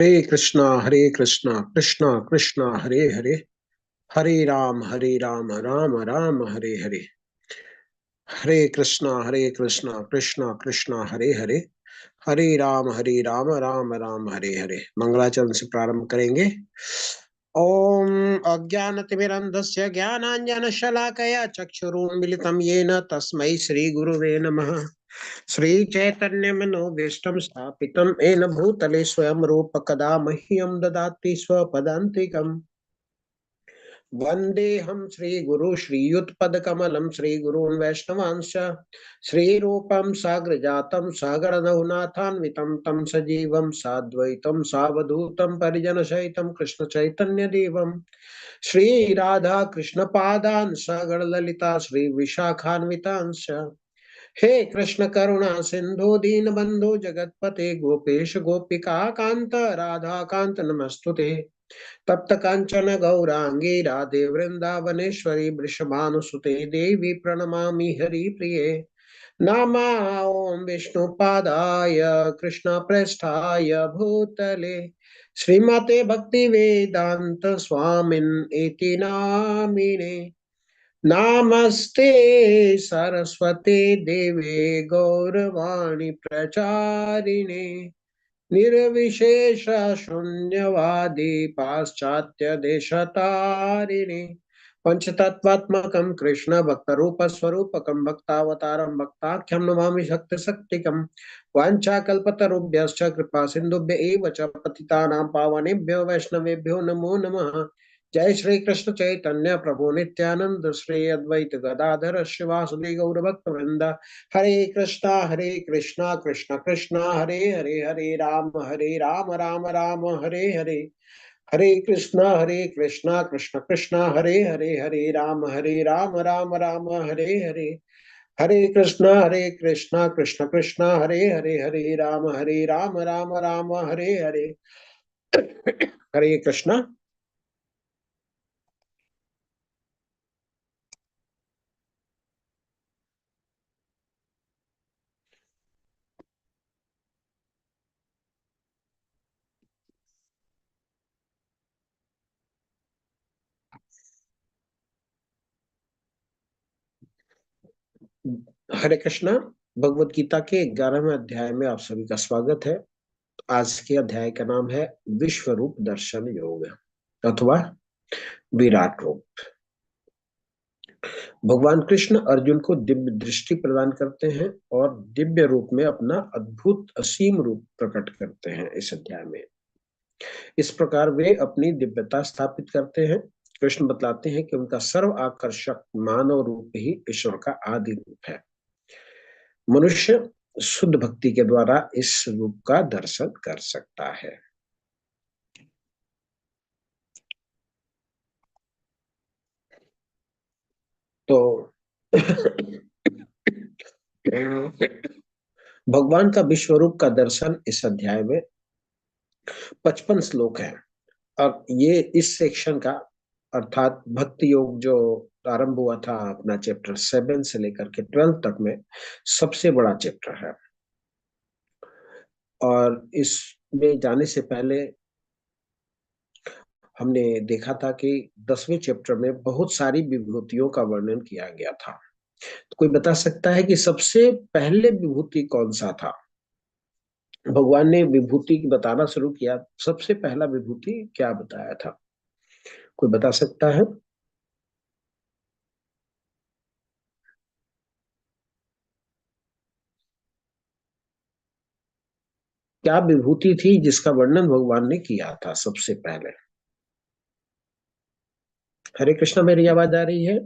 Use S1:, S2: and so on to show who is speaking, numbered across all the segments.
S1: हरे कृष्णा कृष्णा कृष्णा हरे हरे, हरे राम राम राम हरे हरे। हरे कृष्णा कृष्णा कृष्णा हरे हरे, हरे राम राम राम हरे हरे। मंगलाचरण से प्रारंभ करेंगे। ओम अज्ञानतिमिरन्धस्य ज्ञानाञ्जनशलाकया चक्षुरुन्मिलितं येन तस्मै श्रीगुरुवे नमः। श्रीचैतन्यमनोभीष्टं स्थापितं येन भूतले स्वयं रूप कदा मह्यं ददाति स्वपदान्तिकम्। वन्देऽहं श्रीगुरु श्रीयुतपदकमलं श्रीगुरून् वैष्णवांश्च श्रीरूपं साग्रजातं सागररघुनाथान्वितं तं सजीवं साद्वैतं सावधूतं परिजनसहितं कृष्णचैतन्यदेवं श्रीराधा कृष्णपादान् सागरललिता श्रीविशाखान्वितांश्च। हे कृष्ण करुणा सिंधु दीनबंधु जगतपते गोपेश गोपिका कांत राधा कांत नमस्तुते। तप्त कांचन गौरांगी राधे वृंदावनेश्वरी वृषभानुसुते देवी प्रणमामि हरिप्रिये। नामा ओम विष्णुपादाय कृष्ण प्रेष्ठाय भूतले श्रीमते भक्ति वेदांत स्वामिन इति नामिने। नमस्ते सरस्वती देवे गौरवाणी प्रचारिणे निर्विशेष शून्यवादी पाश्चात्य देशतारिणे। पंचतत्वात्मकं कृष्ण भक्त रूप स्वरूपकं भक्तावतारं भक्ताख्यं नमामि शक्ति शक्तिकं। वाञ्छाकल्पतरुभ्यश्च कृपा सिन्धुभ्य एव च पतितानां पावनेभ्यो वैष्णवेभ्यो नमो नमः। जय श्री कृष्ण चैतन्य प्रभु नित्यानंद श्री अद्वैत गदाधर श्रीवासुदेव गौर भक्त वृंदा। हरे कृष्णा कृष्ण कृष्णा हरे राम राम राम हरे हरे। हरे कृष्णा कृष्ण कृष्णा हरे राम राम राम हरे हरे। हरे कृष्णा कृष्ण कृष्णा हरे राम राम हरे हरे। हरे कृष्णा। हरे कृष्णा। भगवत गीता के 11वें अध्याय में आप सभी का स्वागत है। आज के अध्याय का नाम है विश्व रूप दर्शन योग अथवा विराट रूप। भगवान कृष्ण अर्जुन को दिव्य दृष्टि प्रदान करते हैं और दिव्य रूप में अपना अद्भुत असीम रूप प्रकट करते हैं इस अध्याय में। इस प्रकार वे अपनी दिव्यता स्थापित करते हैं। कृष्ण बतलाते हैं कि उनका सर्व आकर्षक मानव रूप ही ईश्वर का आदि रूप है। मनुष्य शुद्ध भक्ति के द्वारा इस रूप का दर्शन कर सकता है। तो भगवान का विश्व रूप का दर्शन इस अध्याय में 55 श्लोक है। और ये इस सेक्शन का अर्थात भक्ति योग जो आरंभ हुआ था अपना चैप्टर 7 से लेकर के 12 तक में सबसे बड़ा चैप्टर है। और इसमें जाने से पहले हमने देखा था कि 10वें चैप्टर में बहुत सारी विभूतियों का वर्णन किया गया था। तो कोई बता सकता है कि सबसे पहले विभूति कौन सा था? भगवान ने विभूति बताना शुरू किया, सबसे पहला विभूति क्या बताया था? कोई बता सकता है? क्या विभूति थी जिसका वर्णन भगवान ने किया था सबसे पहले? हरे कृष्णा, मेरी आवाज आ रही है?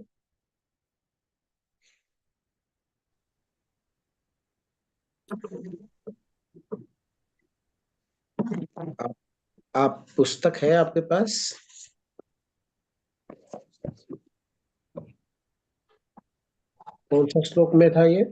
S1: आप, आप पुस्तक है आपके पास? कौन सा श्लोक में था ये?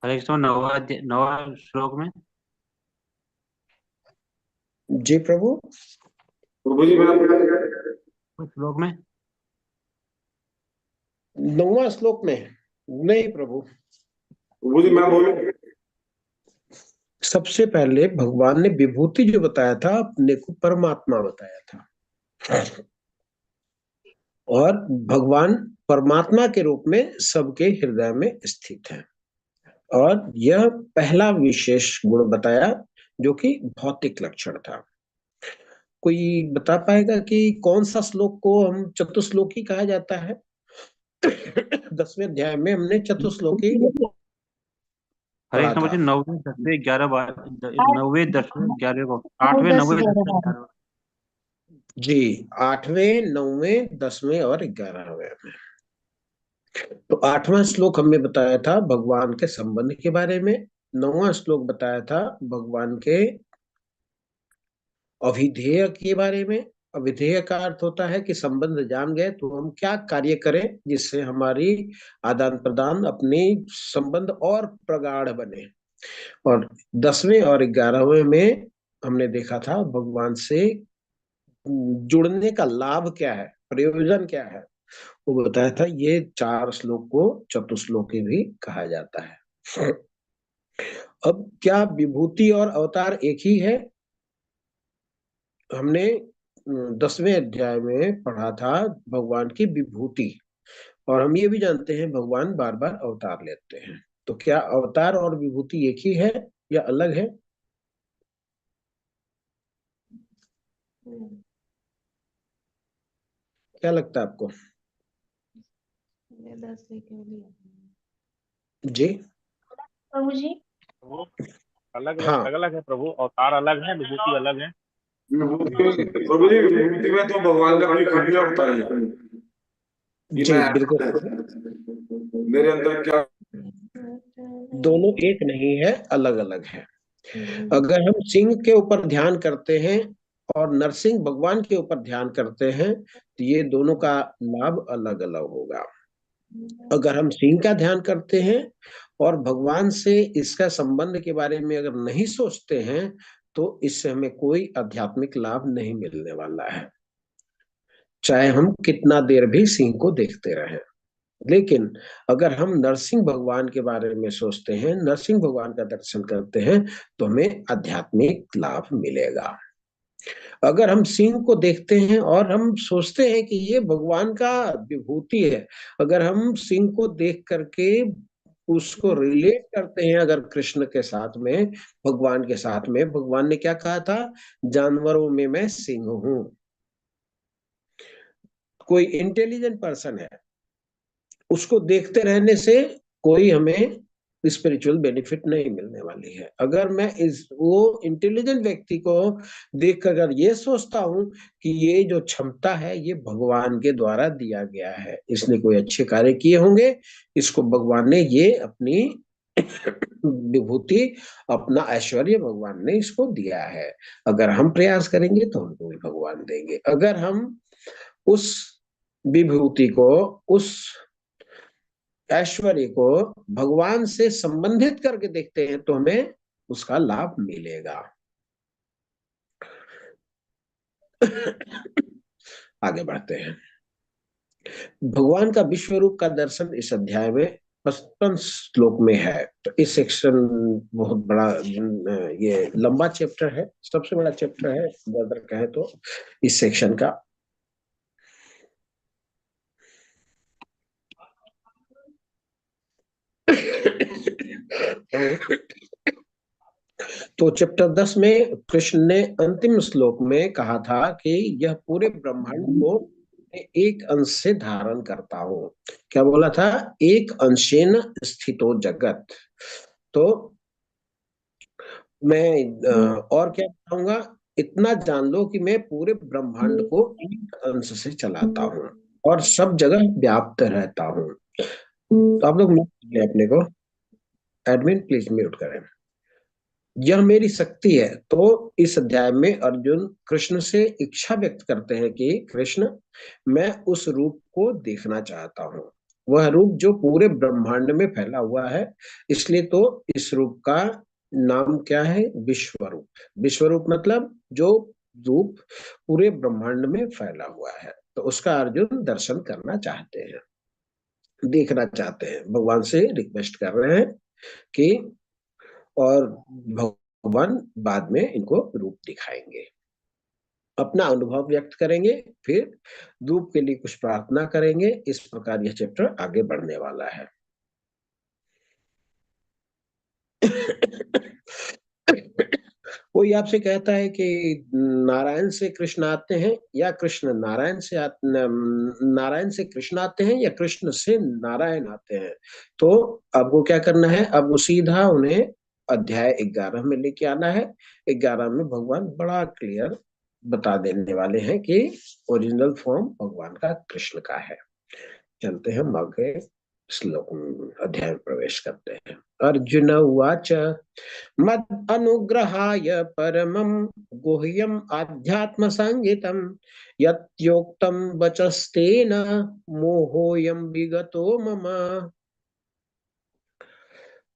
S2: हरे कृष्ण नवा श्लोक में।
S1: जी प्रभु।
S3: प्रभु जी,
S2: उस श्लोक में?
S1: 9वां श्लोक में? नहीं प्रभु।
S3: वो जी मैं बोलूं?
S1: सबसे पहले भगवान ने विभूति जो बताया था, अपने को परमात्मा बताया था, और भगवान परमात्मा के रूप में सबके हृदय में स्थित है। और यह पहला विशेष गुण बताया जो कि भौतिक लक्षण था। कोई बता पाएगा कि कौन सा श्लोक को हम चतुश्लोकी कहा जाता है? 10वें अध्याय में हमने चतुश्लोकी
S2: हरे
S1: पढ़ा
S2: कृष्ण
S1: था।
S2: मुझे 9वें 10वें 11 बार 9वें 10वें 11वें को 8वें 9वें 10वें 11वें।
S1: जी, 8वें 9वें 10वें और 11वें में। तो 8वां श्लोक हमने बताया था भगवान के संबंध के बारे में, 9वां श्लोक बताया था भगवान के अभिधेय के बारे में। अभिधेय का अर्थ होता है कि संबंध जान गए तो हम क्या कार्य करें जिससे हमारी आदान प्रदान, अपनी संबंध और प्रगाढ़ बने। और 10वें और 11वें में हमने देखा था भगवान से जुड़ने का लाभ क्या है, प्रयोजन क्या है, वो बताया था। ये 4 श्लोक को चतुश्लोकी भी कहा जाता है। अब क्या विभूति और अवतार एक ही है? हमने 10वें अध्याय में पढ़ा था भगवान की विभूति, और हम ये भी जानते हैं भगवान बार बार अवतार लेते हैं। तो क्या अवतार और विभूति एक ही है या अलग है? क्या लगता है आपको? जी
S4: प्रभु जी,
S5: वो अलग
S1: हाँ,
S5: अलग अलग है प्रभु, अवतार अलग है, विभूति अलग है।
S3: प्रभु जी विभूति में तो भगवान का कोई खंड होता है कि
S1: जी
S3: मैं
S1: बिल्कुल।
S3: मेरे अंदर क्या
S1: दोनों एक नहीं है, अलग अलग है। अगर हम सिंह के ऊपर ध्यान करते हैं और नरसिंह भगवान के ऊपर ध्यान करते हैं तो ये दोनों का लाभ अलग अलग होगा। अगर हम सिंह का ध्यान करते हैं और भगवान से इसका संबंध के बारे में अगर नहीं सोचते हैं तो इससे हमें कोई आध्यात्मिक लाभ नहीं मिलने वाला है, चाहे हम कितना देर भी सिंह को देखते रहें। लेकिन अगर हम नरसिंह भगवान के बारे में सोचते हैं, नरसिंह भगवान का दर्शन करते हैं तो हमें आध्यात्मिक लाभ मिलेगा। अगर हम सिंह को देखते हैं और हम सोचते हैं कि ये भगवान का विभूति है, अगर हम सिंह को देख करके उसको रिलेट करते हैं अगर कृष्ण के साथ में, भगवान के साथ में, भगवान ने क्या कहा था? जानवरों में मैं सिंह हूं। कोई इंटेलिजेंट पर्सन है, उसको देखते रहने से कोई हमें स्पिरिचुअल बेनिफिट नहीं मिलने वाली है। अगर मैं इस वो इंटेलिजेंट व्यक्ति को देखकर अगर ये सोचता हूं कि ये जो क्षमता है ये भगवान के द्वारा दिया गया है, इसने कोई अच्छे कार्य किए होंगे, इसको भगवान ने ये अपनी विभूति, अपना ऐश्वर्य भगवान ने इसको दिया है, अगर हम प्रयास करेंगे तो हमको भी भगवान देंगे। अगर हम उस विभूति को, उस ऐश्वर्य को भगवान से संबंधित करके देखते हैं तो हमें उसका लाभ मिलेगा। आगे बढ़ते हैं। भगवान का विश्व रूप का दर्शन इस अध्याय में 55 श्लोक में है। तो इस सेक्शन बहुत बड़ा, ये लंबा चैप्टर है, सबसे बड़ा चैप्टर है अगर कहें तो इस सेक्शन का। तो चैप्टर 10 में कृष्ण ने अंतिम श्लोक में कहा था कि यह पूरे ब्रह्मांड को एक अंश से धारण करता हूं। क्या बोला था? एक अंशेन स्थितो जगत। तो मैं और क्या बताऊंगा, इतना जान लो कि मैं पूरे ब्रह्मांड को एक अंश से चलाता हूँ और सब जगह व्याप्त रहता हूँ। तो आप लोग म्यूट करें अपने को, एडमिन प्लीज म्यूट करें। यह मेरी शक्ति है। तो इस अध्याय में अर्जुन कृष्ण से इच्छा व्यक्त करते हैं कि कृष्ण, मैं उस रूप को देखना चाहता हूँ, वह रूप जो पूरे ब्रह्मांड में फैला हुआ है। इसलिए तो इस रूप का नाम क्या है? विश्व रूप। विश्व रूप मतलब जो रूप पूरे ब्रह्मांड में फैला हुआ है। तो उसका अर्जुन दर्शन करना चाहते हैं, देखना चाहते हैं, भगवान से रिक्वेस्ट कर रहे हैं कि, और भगवान बाद में इनको रूप दिखाएंगे, अपना अनुभव व्यक्त करेंगे, फिर रूप के लिए कुछ प्रार्थना करेंगे। इस प्रकार यह चैप्टर आगे बढ़ने वाला है। कोई आपसे कहता है कि नारायण से कृष्ण आते हैं या कृष्ण नारायण से नारायण से कृष्ण आते हैं या कृष्ण से नारायण आते हैं, तो आपको क्या करना है, अब वो सीधा उन्हें अध्याय 11 में लेके आना है। 11 में भगवान बड़ा क्लियर बता देने वाले हैं कि ओरिजिनल फॉर्म भगवान का कृष्ण का है। चलते हैं आगे श्लोक अध्याय में प्रवेश करते हैं। अर्जुन उवाच मद अनुग्रहाय परमं गुह्यम आध्यात्म संगीतम यत्योक्तम वचस्तेन मोहोयम विगतो मम।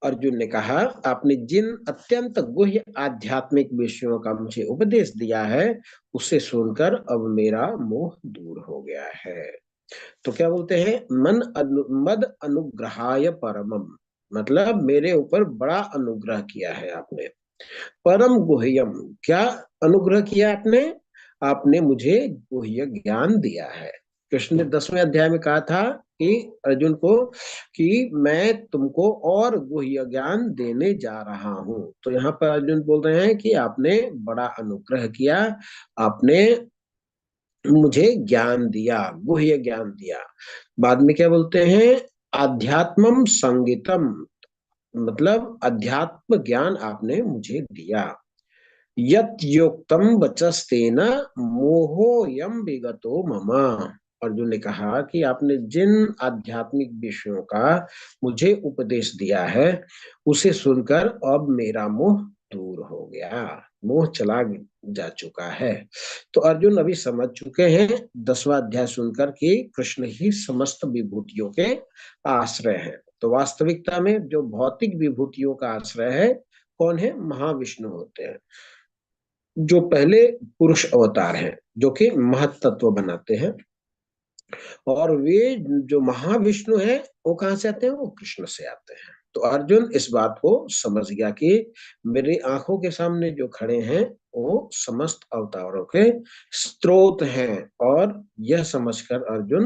S1: अर्जुन ने कहा, आपने जिन अत्यंत गुह्य आध्यात्मिक विषयों का मुझे उपदेश दिया है, उसे सुनकर अब मेरा मोह दूर हो गया है। तो क्या बोलते हैं, मद अनुग्रहाय परमम, मतलब मेरे ऊपर बड़ा अनुग्रह किया है आपने। परम गुह्यम, क्या अनुग्रह किया आपने, आपने मुझे गुह्य ज्ञान दिया है। कृष्ण ने 10वें अध्याय में कहा था कि अर्जुन को कि मैं तुमको और गुह्य ज्ञान देने जा रहा हूं। तो यहाँ पर अर्जुन बोल रहे हैं कि आपने बड़ा अनुग्रह किया, आपने मुझे ज्ञान दिया, गुह्य ज्ञान दिया। बाद में क्या बोलते हैं, आध्यात्मम संगीतम, मतलब अध्यात्म ज्ञान आपने मुझे दिया। यत योक्तम वचस्तेन मोहोयम विगतो मम। अर्जुन ने कहा कि आपने जिन आध्यात्मिक विषयों का मुझे उपदेश दिया है, उसे सुनकर अब मेरा मोह दूर हो गया, मोह चला जा चुका है। तो अर्जुन अभी समझ चुके हैं 10वां अध्याय सुनकर कि कृष्ण ही समस्त विभूतियों के आश्रय है। तो वास्तविकता में जो भौतिक विभूतियों का आश्रय है कौन है, महाविष्णु होते हैं, जो पहले पुरुष अवतार हैं, जो कि महत्त्व बनाते हैं। और वे जो महाविष्णु हैं वो कहां से आते हैं, वो कृष्ण से आते हैं। तो अर्जुन इस बात को समझ गया कि मेरी आंखों के सामने जो खड़े हैं वो समस्त अवतारों के स्रोत हैं। और यह समझकर अर्जुन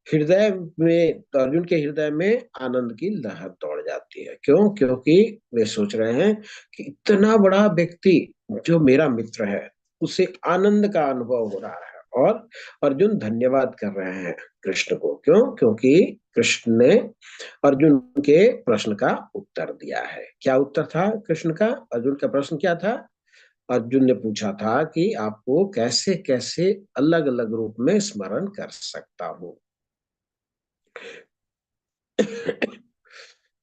S1: हृदय में, अर्जुन के हृदय में आनंद की लहर दौड़ जाती है। क्यों, क्योंकि वे सोच रहे हैं कि इतना बड़ा व्यक्ति जो मेरा मित्र है, उसे आनंद का अनुभव हो रहा है। और अर्जुन धन्यवाद कर रहे हैं कृष्ण को। क्यों, क्योंकि कृष्ण ने अर्जुन के प्रश्न का उत्तर दिया है। क्या उत्तर था कृष्ण का, अर्जुन का प्रश्न क्या था, अर्जुन ने पूछा था कि आपको कैसे कैसे अलग अलग रूप में स्मरण कर सकता हूं।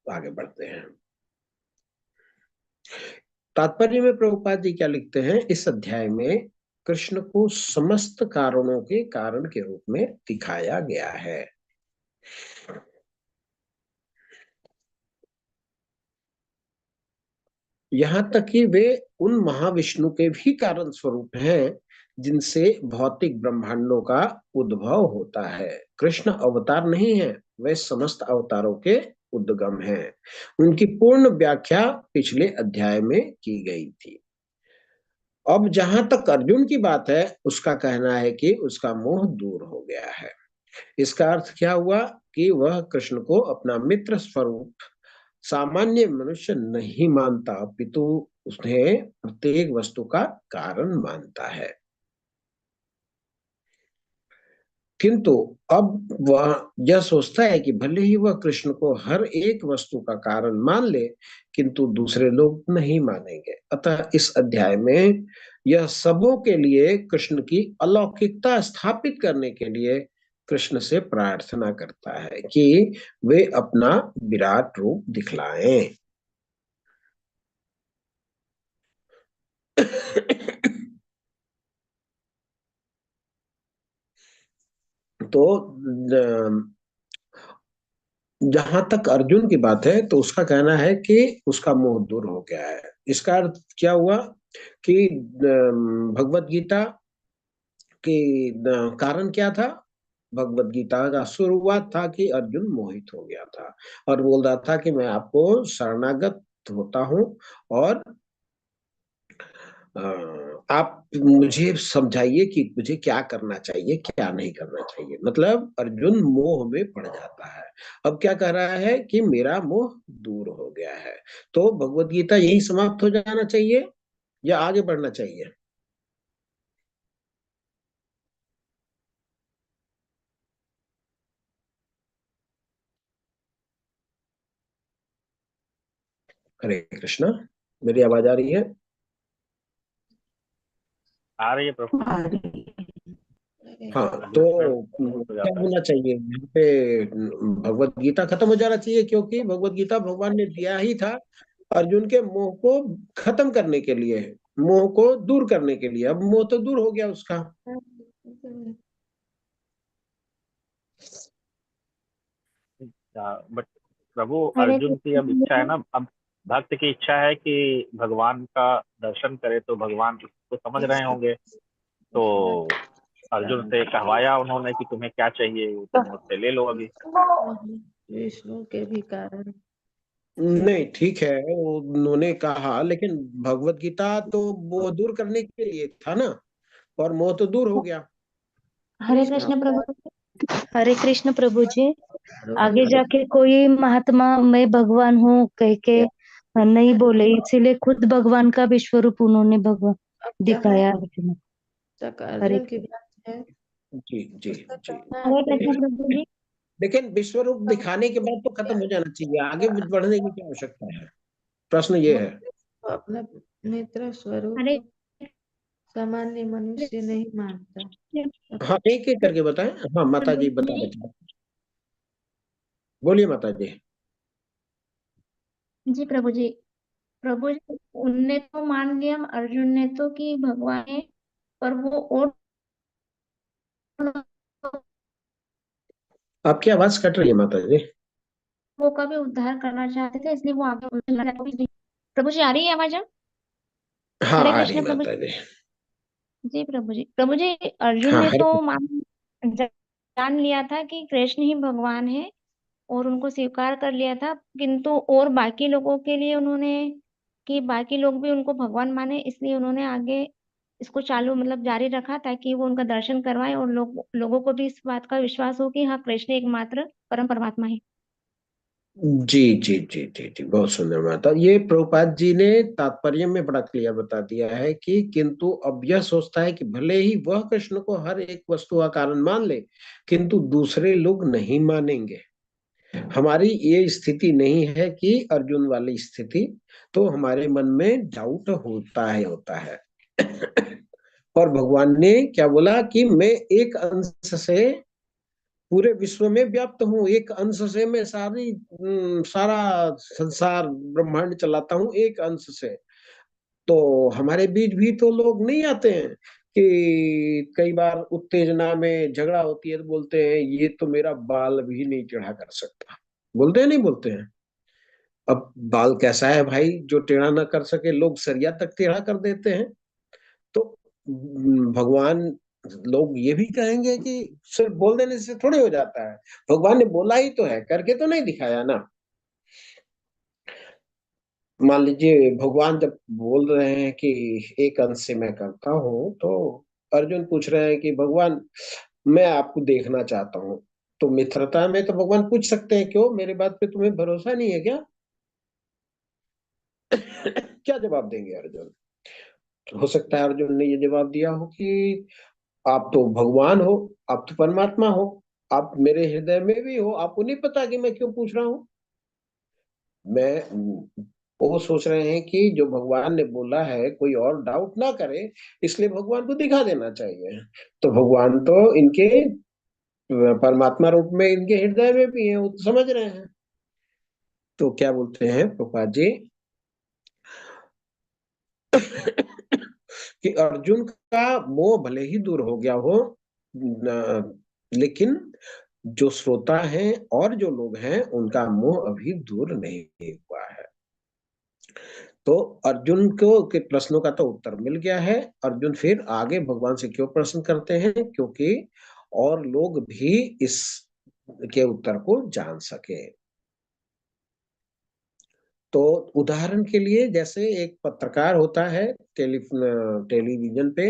S1: आगे बढ़ते हैं। तात्पर्य में प्रभुपाद जी क्या लिखते हैं, इस अध्याय में कृष्ण को समस्त कारणों के कारण के रूप में दिखाया गया है। यहाँ तक कि वे उन महाविष्णु के भी कारण स्वरूप हैं जिनसे भौतिक ब्रह्मांडों का उद्भव होता है। कृष्ण अवतार नहीं है, वे समस्त अवतारों के उद्गम हैं। उनकी पूर्ण व्याख्या पिछले अध्याय में की गई थी। अब जहां तक अर्जुन की बात है, उसका कहना है कि उसका मोह दूर हो गया है। इसका अर्थ क्या हुआ कि वह कृष्ण को अपना मित्र स्वरूप सामान्य मनुष्य नहीं मानता, अपितु उन्हें प्रत्येक वस्तु का कारण मानता है। किंतु अब वह यह सोचता है कि भले ही वह कृष्ण को हर एक वस्तु का कारण मान ले, किंतु दूसरे लोग नहीं मानेंगे। अतः इस अध्याय में यह सबों के लिए कृष्ण की अलौकिकता स्थापित करने के लिए कृष्ण से प्रार्थना करता है कि वे अपना विराट रूप दिखलाएं। तो जहां तक अर्जुन की बात है, तो उसका कहना है कि उसका मोह दूर हो गया है। इसका अर्थ क्या हुआ कि भगवत गीता के कारण क्या था, भगवत गीता का शुरुआत था कि अर्जुन मोहित हो गया था और बोल रहा था कि मैं आपको शरणागत होता हूँ और आप मुझे समझाइए कि मुझे क्या करना चाहिए क्या नहीं करना चाहिए। मतलब अर्जुन मोह में पड़ जाता है। अब क्या कह रहा है कि मेरा मोह दूर हो गया है। तो भगवत गीता यही समाप्त हो जाना चाहिए या आगे बढ़ना चाहिए? हरे कृष्णा, मेरी आवाज आ रही है?
S5: आ रही है प्रभु।
S1: हाँ, तो
S5: बीच में हो
S1: क्या
S5: जाता है।
S1: होना चाहिए यहाँ पे? भगवत गीता खत्म हो जाना चाहिए क्योंकि भगवत गीता भगवान ने दिया ही था अर्जुन के मोह को खत्म करने के लिए, मोह को दूर करने के लिए। अब मोह तो दूर हो गया उसका।
S5: बट प्रभु
S4: हरे
S5: अर्जुन की अब
S4: कृष्ण
S5: इच्छा है ना, अब भक्त की इच्छा है कि भगवान का दर्शन करे, तो भगवान इसको समझ रहे होंगे, तो अर्जुन से कहवाया उन्होंने कि तुम्हें क्या चाहिए, वो तुम मुझसे ले लो अभी।
S6: विष्णु के भी कारण।
S1: नहीं, ठीक है, उन्होंने कहा, लेकिन भगवत गीता तो वो दूर करने के लिए था ना, और मोह तो दूर हो गया।
S4: हरे कृष्ण प्रभु। हरे कृष्ण प्रभु जी। आगे जाके कोई महात्मा मैं भगवान हूँ कह के नहीं बोले, इसीलिए खुद भगवान का विश्व रूप उन्होंने भगवान दिखाया अर्जुन। हरे
S6: अर्जुन की बात है।
S1: जी जी जी।
S4: हरे कृष्ण प्रभु जी।
S1: लेकिन विश्व रूप दिखाने के बाद तो खत्म हो जाना चाहिए, आगे बढ़ने की क्या आवश्यकता है? प्रश्न ये
S6: वो
S1: है।
S6: अपना नेत्र
S4: हरे
S6: स्वरूप सामान्य मनुष्य नहीं मानता।
S1: हाँ, एक एक करके बताएं। हाँ, माता
S4: प्रभु
S1: जी बता
S4: जी।
S1: बता बोलिए माता जी।
S4: जी प्रभु जी। प्रभु जी, उनने तो मान लिया अर्जुन ने तो कि भगवान है, पर वो और
S1: आपकी आवाज कट रही है माता जी।
S4: लोगों का भी उद्धार करना चाहते थे, इसलिए वो आगे प्रभु जी आ रही है आवाज अब?
S1: हाँ,
S4: हरे
S1: आ रही
S4: कृष्ण प्रभु
S1: माता जी।
S4: जी। प्रभु जी, प्रभु जी, अर्जुन
S1: हाँ,
S4: ने
S1: हरे
S4: तो जान लिया था कि कृष्ण ही भगवान है और उनको स्वीकार कर लिया था, किंतु और बाकी लोगों के लिए उन्होंने कि बाकी लोग भी उनको भगवान माने, इसलिए उन्होंने आगे इसको चालू मतलब जारी रखा ताकि वो उनका दर्शन करवाए और लोगों को भी इस बात का विश्वास हो कि हाँ, कृष्ण एकमात्र परम परमात्मा है।
S1: जी जी जी जी जी, बहुत सुंदर माता। ये प्रभुपाद जी ने तात्पर्य में बड़ा क्लियर बता दिया है कि किंतु अब यह सोचता है कि भले ही वह कृष्ण को हर एक वस्तु का कारण मान ले, किंतु दूसरे लोग नहीं मानेंगे। हमारी ये स्थिति नहीं है कि अर्जुन वाली स्थिति, तो हमारे मन में डाउट होता है। और भगवान ने क्या बोला कि मैं एक अंश से पूरे विश्व में व्याप्त हूँ, एक अंश से मैं सारा संसार ब्रह्मांड चलाता हूँ एक अंश से। तो हमारे बीच भी तो लोग नहीं आते हैं कि कई बार उत्तेजना में झगड़ा होती है तो बोलते हैं ये तो मेरा बाल भी नहीं टेढ़ा कर सकता। बोलते हैं नहीं बोलते हैं? अब बाल कैसा है भाई जो टेढ़ा ना कर सके, लोग सरिया तक टेढ़ा कर देते हैं। तो भगवान, लोग ये भी कहेंगे कि सिर्फ बोल देने से थोड़े हो जाता है, भगवान ने बोला ही तो है, करके तो नहीं दिखाया ना। मान लीजिए भगवान जब बोल रहे हैं कि एक अंश से मैं करता हूँ, तो अर्जुन पूछ रहे हैं कि भगवान मैं आपको देखना चाहता हूँ। तो मित्रता में तो भगवान पूछ सकते हैं क्यों मेरे बात पे तुम्हें भरोसा नहीं है क्या? क्या जवाब देंगे अर्जुन? हो सकता है अर्जुन ने ये जवाब दिया हो कि आप तो भगवान हो, आप तो परमात्मा हो, आप मेरे हृदय में भी हो, आपको नहीं पता कि मैं क्यों पूछ रहा हूँ? मैं वो सोच रहे हैं कि जो भगवान ने बोला है कोई और डाउट ना करे, इसलिए भगवान को दिखा देना चाहिए। तो भगवान तो इनके परमात्मा रूप में इनके हृदय में भी है, वो तो समझ रहे हैं। तो क्या बोलते हैं प्रभुपाद जी कि अर्जुन का मोह भले ही दूर हो गया हो, लेकिन जो श्रोता हैं और जो लोग हैं उनका मोह अभी दूर नहीं हुआ है। तो अर्जुन को के प्रश्नों का तो उत्तर मिल गया है। अर्जुन फिर आगे भगवान से क्यों प्रश्न करते हैं? क्योंकि और लोग भी इस के उत्तर को जान सके। तो उदाहरण के लिए जैसे एक पत्रकार होता है टेलीविजन पे,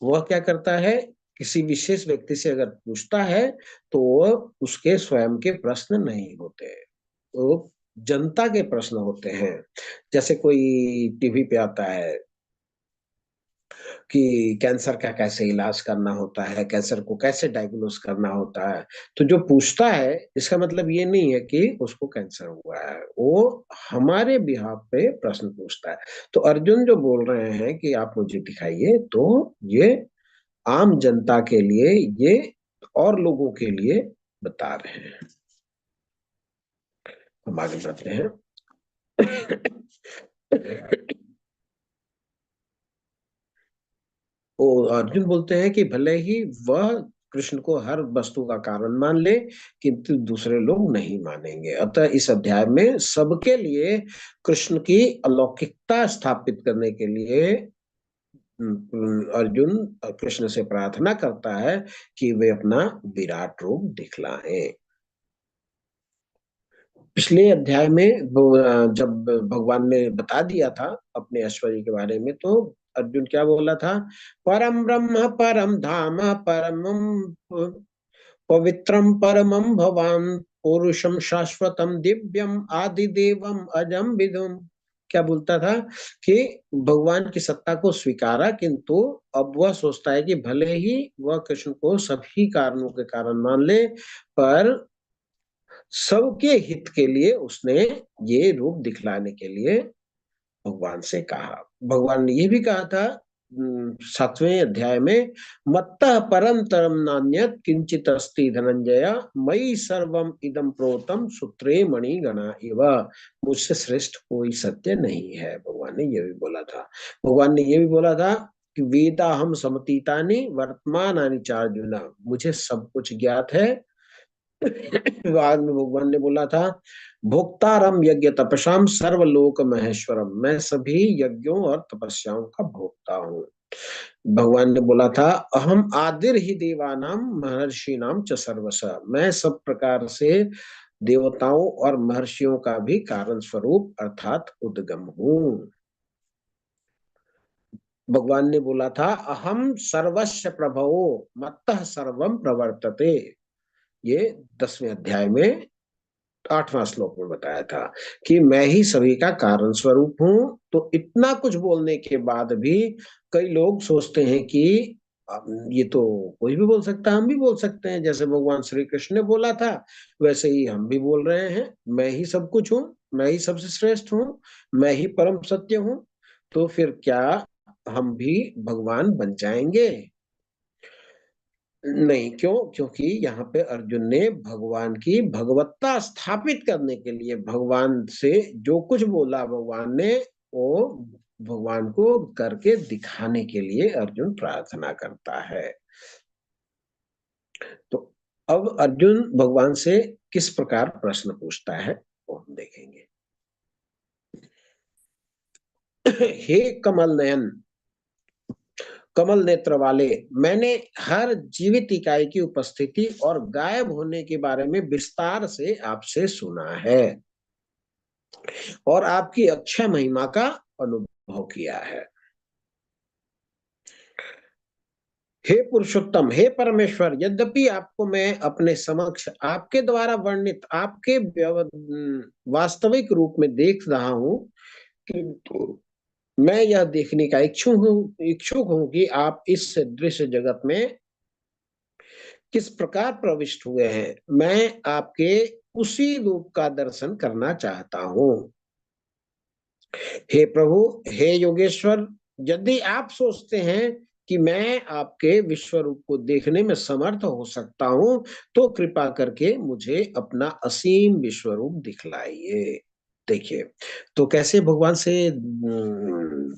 S1: वह क्या करता है, किसी विशेष व्यक्ति से अगर पूछता है तो वह उसके स्वयं के प्रश्न नहीं होते, तो जनता के प्रश्न होते हैं। जैसे कोई टीवी पे आता है कि कैंसर का कैसे इलाज करना होता है, कैंसर को कैसे डायग्नोस करना होता है, तो जो पूछता है इसका मतलब ये नहीं है कि उसको कैंसर हुआ है, वो हमारे बिहाफ पे प्रश्न पूछता है। तो अर्जुन जो बोल रहे हैं कि आप मुझे दिखाइए, तो ये आम जनता के लिए, ये और लोगों के लिए बता रहे हैं। हम आगे बढ़ते हैं। वो अर्जुन बोलते हैं कि भले ही वह कृष्ण को हर वस्तु का कारण मान ले, किंतु दूसरे लोग नहीं मानेंगे। अतः इस अध्याय में सबके लिए कृष्ण की अलौकिकता स्थापित करने के लिए अर्जुन कृष्ण से प्रार्थना करता है कि वे अपना विराट रूप दिखलाएं। पिछले अध्याय में जब भगवान ने बता दिया था अपने ऐश्वर्य के बारे में, तो अर्जुन क्या बोला था, परम ब्रह्म परम धाम परमं पवित्रम परमं भवान पुरुषम शाश्वतम दिव्यम आदिदेवम अजम विदुम। क्या बोलता था कि भगवान की सत्ता को स्वीकारा, किंतु अब वह सोचता है कि भले ही वह कृष्ण को सभी कारणों के कारण मान ले, पर सबके हित के लिए उसने ये रूप दिखलाने के लिए भगवान से कहा। भगवान ने ये भी कहा था 7वें अध्याय में, मत्तः परम तरम नान्यत किंचित अस्ति धनंजय मयि सर्वम इदम प्रोतम सूत्रे मणि गणा इव। मुझसे श्रेष्ठ कोई सत्य नहीं है, भगवान ने ये भी बोला था। भगवान ने ये भी बोला था कि वेदा हम समतीतानि वर्तमानानि चार्जुन, मुझे सब कुछ ज्ञात है। बाद में भगवान ने बोला था, भोक्तारम यज्ञ तपस्याम सर्वलोक महेश्वरम, मैं सभी यज्ञों और तपस्याओं का भोक्ता हूँ। भगवान ने बोला था, अहम आदिर ही देवानाम महर्षि नाम च सर्वस, मैं सब प्रकार से देवताओं और महर्षियों का भी कारण स्वरूप अर्थात उद्गम हूँ। भगवान ने बोला था, अहम सर्वस्य प्रभवो मत्तः सर्वम प्रवर्तते, ये 10वें अध्याय में 8वां श्लोक में बताया था कि मैं ही सभी का कारण स्वरूप हूँ। तो इतना कुछ बोलने के बाद भी कई लोग सोचते हैं कि ये तो कोई भी बोल सकता है, हम भी बोल सकते हैं, जैसे भगवान श्री कृष्ण ने बोला था वैसे ही हम भी बोल रहे हैं, मैं ही सब कुछ हूँ, मैं ही सबसे श्रेष्ठ हूँ, मैं ही परम सत्य हूँ। तो फिर क्या हम भी भगवान बन जाएंगे? नहीं, क्यों? क्योंकि यहाँ पे अर्जुन ने भगवान की भगवत्ता स्थापित करने के लिए भगवान से जो कुछ बोला भगवान ने, वो भगवान को करके दिखाने के लिए अर्जुन प्रार्थना करता है। तो अब अर्जुन भगवान से किस प्रकार प्रश्न पूछता है वो हम देखेंगे। हे कमल नयन, कमल नेत्र वाले, मैंने हर जीवित इकाई की उपस्थिति और गायब होने के बारे में विस्तार से आपसे सुना है और आपकी अक्षय महिमा का अनुभव किया है। हे पुरुषोत्तम, हे परमेश्वर, यद्यपि आपको मैं अपने समक्ष आपके द्वारा वर्णित आपके वास्तविक रूप में देख रहा हूं, किंतु मैं यह देखने का इच्छुक हूं कि आप इस दृश्य जगत में किस प्रकार प्रविष्ट हुए हैं। मैं आपके उसी रूप का दर्शन करना चाहता हूं। हे प्रभु, हे योगेश्वर, यदि आप सोचते हैं कि मैं आपके विश्व रूप को देखने में समर्थ हो सकता हूं, तो कृपा करके मुझे अपना असीम विश्व रूप दिखलाइए। देखिए, तो कैसे भगवान से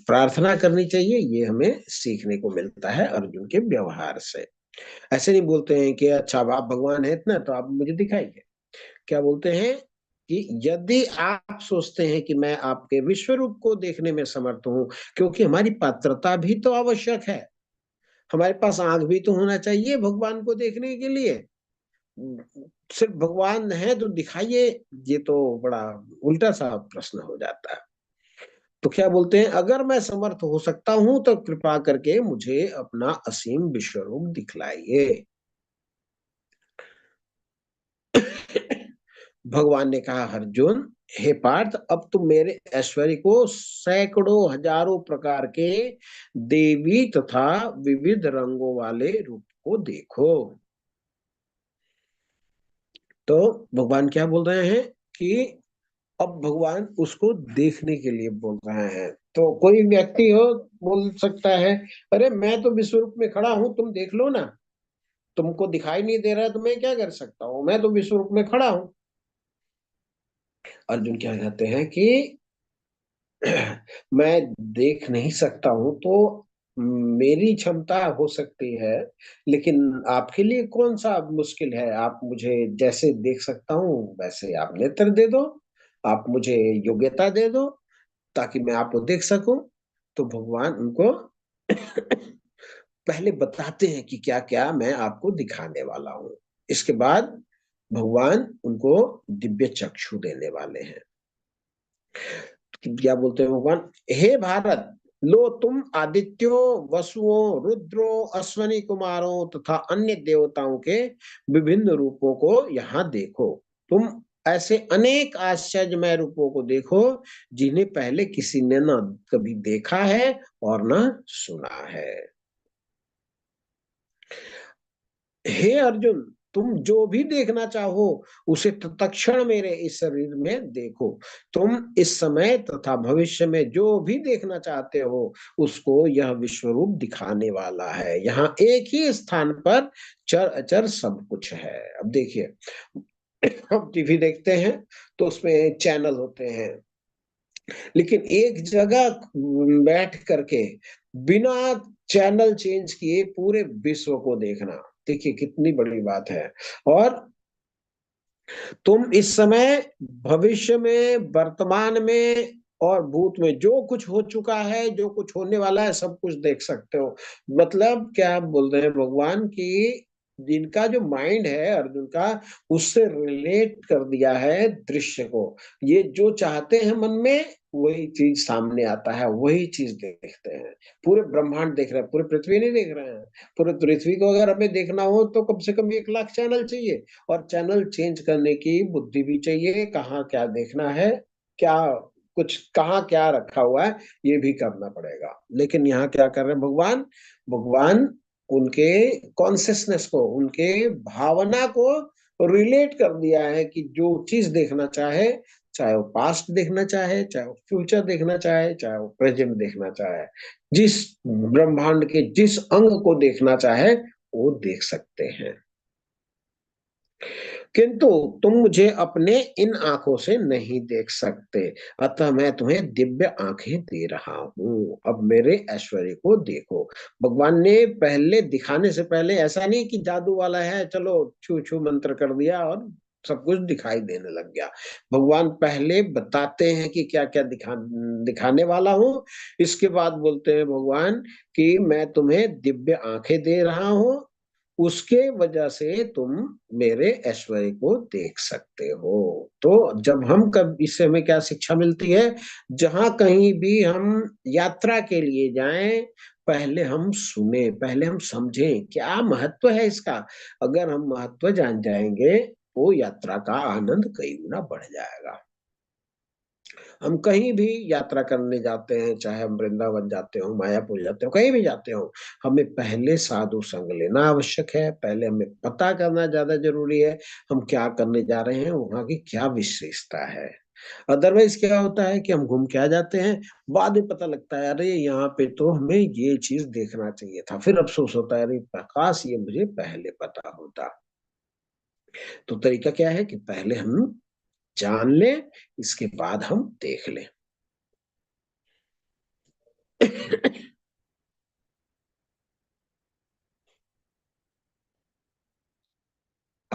S1: प्रार्थना करनी चाहिए, ये हमें सीखने को मिलता है अर्जुन के व्यवहार से। ऐसे नहीं बोलते हैं कि अच्छा आप भगवान है इतना तो आप मुझे दिखाइए। क्या बोलते हैं कि यदि आप सोचते हैं कि मैं आपके विश्व रूप को देखने में समर्थ हूं, क्योंकि हमारी पात्रता भी तो आवश्यक है। हमारे पास आंख भी तो होना चाहिए भगवान को देखने के लिए। सिर्फ भगवान है तो दिखाइए, ये तो बड़ा उल्टा सा प्रश्न हो जाता है। तो क्या बोलते हैं, अगर मैं समर्थ हो सकता हूं तो कृपा करके मुझे अपना असीम विश्वरूप दिखलाइए। भगवान ने कहा, अर्जुन हे पार्थ, अब तुम मेरे ऐश्वर्य को सैकड़ों हजारों प्रकार के देवी तथा विविध रंगों वाले रूप को देखो। तो भगवान क्या बोल रहे हैं कि अब भगवान उसको देखने के लिए बोल रहे हैं। तो कोई व्यक्ति हो बोल सकता है, अरे मैं तो विश्व रूप में खड़ा हूं, तुम देख लो ना, तुमको दिखाई नहीं दे रहा तो मैं क्या कर सकता हूँ, मैं तो विश्व रूप में खड़ा हूं। अर्जुन क्या कहते हैं कि मैं देख नहीं सकता हूं तो मेरी क्षमता हो सकती है, लेकिन आपके लिए कौन सा मुश्किल है, आप मुझे जैसे देख सकता हूँ वैसे आप नेत्र दे दो, आप मुझे योग्यता दे दो ताकि मैं आपको देख सकूं। तो भगवान उनको पहले बताते हैं कि क्या क्या मैं आपको दिखाने वाला हूं। इसके बाद भगवान उनको दिव्य चक्षु देने वाले हैं। क्या बोलते हैं भगवान, हे भारत, लो तुम आदित्यों, वसुओं, रुद्रों, अश्वनी कुमारों तथा अन्य देवताओं के विभिन्न रूपों को यहाँ देखो। तुम ऐसे अनेक आश्चर्यमय रूपों को देखो जिन्हें पहले किसी ने न कभी देखा है और न सुना है। हे अर्जुन, तुम जो भी देखना चाहो उसे तत्क्षण मेरे इस शरीर में देखो। तुम इस समय तथा भविष्य में जो भी देखना चाहते हो उसको यह विश्व रूप दिखाने वाला है। यहाँ एक ही स्थान पर चर अचर सब कुछ है। अब देखिए, हम टीवी देखते हैं तो उसमें चैनल होते हैं, लेकिन एक जगह बैठ करके बिना चैनल चेंज किए पूरे विश्व को देखना, देखिए कितनी बड़ी बात है। और तुम इस समय भविष्य में, वर्तमान में और भूत में जो कुछ हो चुका है, जो कुछ होने वाला है, सब कुछ देख सकते हो। मतलब क्या बोल रहे हैं भगवान की जिनका जो माइंड है अर्जुन का, उससे रिलेट कर दिया है दृश्य को। ये जो चाहते हैं मन में वही चीज सामने आता है, वही चीज देखते हैं। पूरे ब्रह्मांड देख रहे हैं, पूरे पृथ्वी नहीं देख रहे हैं। पूरे पृथ्वी को अगर हमें देखना हो तो कम से कम 1 लाख चैनल चाहिए, और चैनल चेंज करने की बुद्धि भी चाहिए, कहाँ क्या देखना है, क्या कुछ कहाँ क्या रखा हुआ है, ये भी करना पड़ेगा। लेकिन यहाँ क्या कर रहे हैं भगवान, भगवान उनके कॉन्सियसनेस को, उनके भावना को रिलेट कर दिया है कि जो चीज देखना चाहे, चाहे वो पास्ट देखना चाहे, चाहे वो फ्यूचर देखना चाहे, चाहे वो प्रेजेंट देखना चाहे, जिस ब्रह्मांड के जिस अंग को देखना चाहे वो देख सकते हैं। किंतु तुम मुझे अपने इन आंखों से नहीं देख सकते, अतः मैं तुम्हें दिव्य आंखें दे रहा हूँ, अब मेरे ऐश्वर्य को देखो। भगवान ने पहले दिखाने से पहले ऐसा नहीं कि जादू वाला है, चलो छू छू मंत्र कर दिया और सब कुछ दिखाई देने लग गया। भगवान पहले बताते हैं कि क्या क्या दिखाने वाला हूँ। इसके बाद बोलते हैं भगवान कि मैं तुम्हें दिव्य आंखें दे रहा हूँ, उसके वजह से तुम मेरे ऐश्वर्य को देख सकते हो। तो जब हम कब इससे हमें क्या शिक्षा मिलती है, जहां कहीं भी हम यात्रा के लिए जाएं, पहले हम सुने, पहले हम समझें क्या महत्व है इसका। अगर हम महत्व जान जाएंगे तो यात्रा का आनंद कई गुना बढ़ जाएगा। हम कहीं भी यात्रा करने जाते हैं, चाहे हम वृंदावन जाते हो, मायापुर जाते हो, कहीं भी जाते हो, हमें पहले साधु संग लेना आवश्यक है। पहले हमें पता करना ज्यादा जरूरी है, हम क्या करने जा रहे हैं, वहां की क्या विशेषता है। अदरवाइज क्या होता है कि हम घूम के आ जाते हैं, बाद में पता लगता है अरे यहाँ पे तो हमें ये चीज देखना चाहिए था, फिर अफसोस होता है अरे प्रकाश ये मुझे पहले पता होता। तो तरीका क्या है कि पहले हम जान लें, इसके बाद हम देख लें।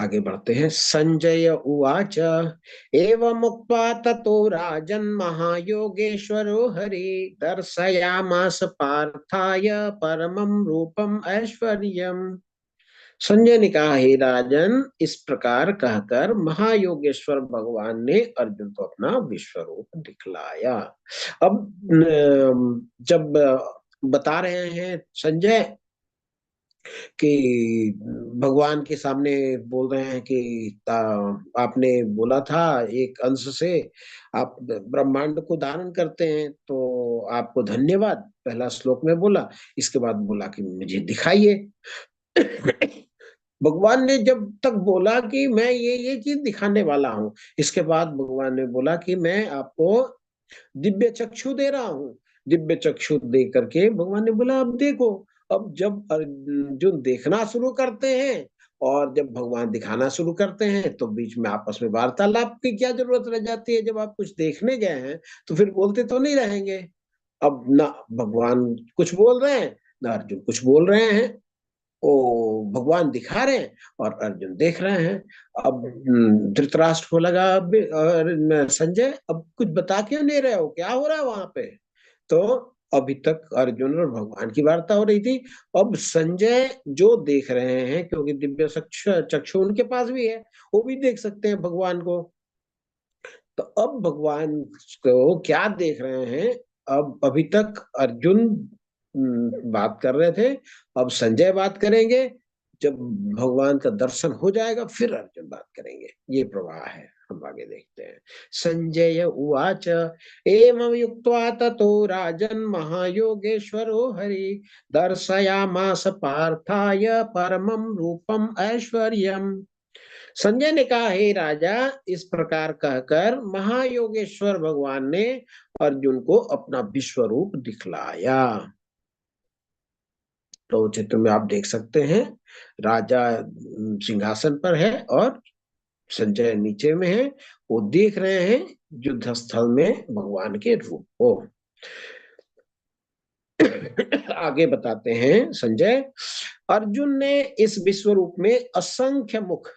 S1: आगे बढ़ते हैं। संजय उवाच एवमुक्त्वा ततो राजन् महायोगेश्वरो हरि दर्शयामास पार्थाय परमं रूपम ऐश्वर्यम्। संजय ने कहा, हे राजन, इस प्रकार कहकर महायोगेश्वर भगवान ने अर्जुन को अपना विश्व रूप दिखलाया। अब जब बता रहे हैं संजय कि भगवान के सामने बोल रहे हैं कि आपने बोला था एक अंश से आप ब्रह्मांड को धारण करते हैं, तो आपको धन्यवाद, पहला श्लोक में बोला। इसके बाद बोला कि मुझे दिखाइए। भगवान ने जब तक बोला कि मैं ये चीज दिखाने वाला हूं, इसके बाद भगवान ने बोला कि मैं आपको दिव्य चक्षु दे रहा हूं। दिव्य चक्षु दे करके भगवान ने बोला अब देखो। अब जब अर्जुन देखना शुरू करते हैं और जब भगवान दिखाना शुरू करते हैं तो बीच में आपस में वार्तालाप की क्या जरूरत रह जाती है। जब आप कुछ देखने गए हैं तो फिर बोलते तो नहीं रहेंगे। अब ना भगवान कुछ बोल रहे हैं ना अर्जुन कुछ बोल रहे हैं। ओ भगवान दिखा रहे हैं और अर्जुन देख रहे हैं। अब धृतराष्ट्र को लगा अब संजय अब कुछ बता क्यों नहीं रहे हो, क्या हो रहा है वहां पे। तो अभी तक अर्जुन और भगवान की वार्ता हो रही थी। अब संजय जो देख रहे हैं, क्योंकि दिव्य चक्षु उनके पास भी है, वो भी देख सकते हैं भगवान को। तो अब भगवान को क्या देख रहे हैं, अब अभी तक अर्जुन बात कर रहे थे, अब संजय बात करेंगे। जब भगवान का दर्शन हो जाएगा फिर अर्जुन बात करेंगे। ये प्रवाह है, हम आगे देखते हैं। संजय उवाच एवं युक्त्वा ततो राजन् महायोगेश्वरो हरि दर्शयामास पार्थाय परमं रूपम ऐश्वर्यम्। संजय ने कहा, हे राजा, इस प्रकार कहकर महायोगेश्वर भगवान ने अर्जुन को अपना विश्व रूप दिखलाया। तो चित्र में आप देख सकते हैं राजा सिंहासन पर है और संजय नीचे में है। वो देख रहे हैं युद्ध स्थल में भगवान के रूप को। आगे बताते हैं संजय, अर्जुन ने इस विश्व रूप में असंख्य मुख,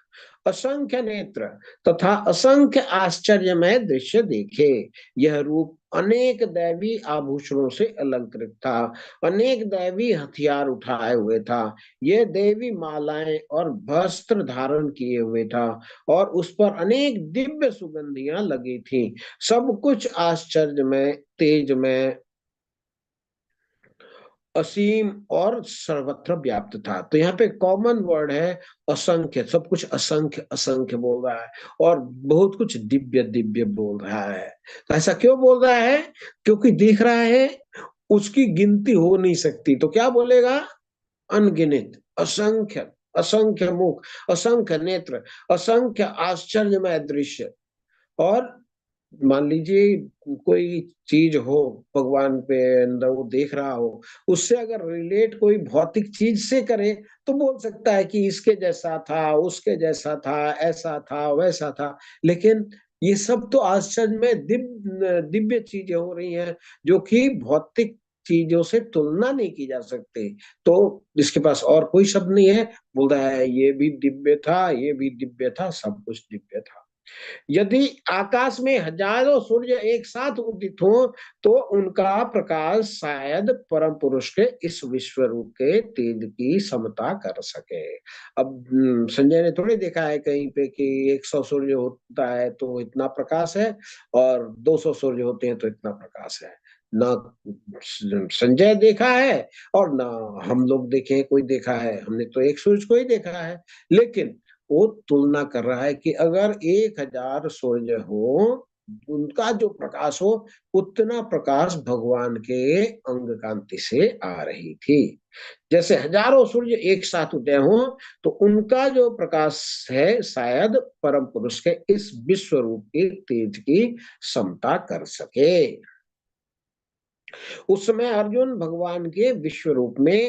S1: असंख्य नेत्र तथा असंख्य आश्चर्यमय दृश्य देखे। यह रूप अनेक दैवी आभूषणों से अलंकृत था, अनेक दैवी हथियार उठाए हुए था। यह देवी मालाएं और वस्त्र धारण किए हुए था और उस पर अनेक दिव्य सुगंधियां लगी थी। सब कुछ आश्चर्यमय, तेजमय, असीम और सर्वत्र व्याप्त था। तो यहाँ पे कॉमन वर्ड है असंख्य। सब कुछ असंख्य असंख्य बोल रहा है और बहुत कुछ दिव्य दिव्य बोल रहा है। तो ऐसा क्यों बोल रहा है, क्योंकि दिख रहा है, उसकी गिनती हो नहीं सकती। तो क्या बोलेगा, अनगिनत, असंख्य, असंख्य मुख, असंख्य नेत्र, असंख्य आश्चर्यमय दृश्य। और मान लीजिए कोई चीज हो भगवान पे अंदर वो देख रहा हो, उससे अगर रिलेट कोई भौतिक चीज से करे तो बोल सकता है कि इसके जैसा था, उसके जैसा था, ऐसा था, वैसा था। लेकिन ये सब तो आश्चर्य में दिव्य चीजें हो रही हैं जो कि भौतिक चीजों से तुलना नहीं की जा सकती। तो इसके पास और कोई शब्द नहीं है, बोल रहा है ये भी दिव्य था, ये भी दिव्य था, सब कुछ दिव्य था। यदि आकाश में हजारों सूर्य एक साथ उदित हो तो उनका प्रकाश शायद परम पुरुष के इस विश्व रूप के तेज की समता कर सके। अब संजय ने थोड़ी देखा है कहीं पे कि 100 सूर्य होता है तो इतना प्रकाश है और 200 सूर्य होते हैं तो इतना प्रकाश है। ना संजय देखा है और ना हम लोग देखे, कोई देखा है। हमने तो एक सूरज को ही देखा है। लेकिन वो तुलना कर रहा है कि अगर 1000 सूर्य हो, उनका जो प्रकाश हो, उतना प्रकाश भगवान के अंग कांति से आ रही थी। जैसे हजारों सूर्य एक साथ उदय हो तो उनका जो प्रकाश है शायद परम पुरुष के इस विश्व रूप के तेज की समता कर सके। उस समय अर्जुन भगवान के विश्व रूप में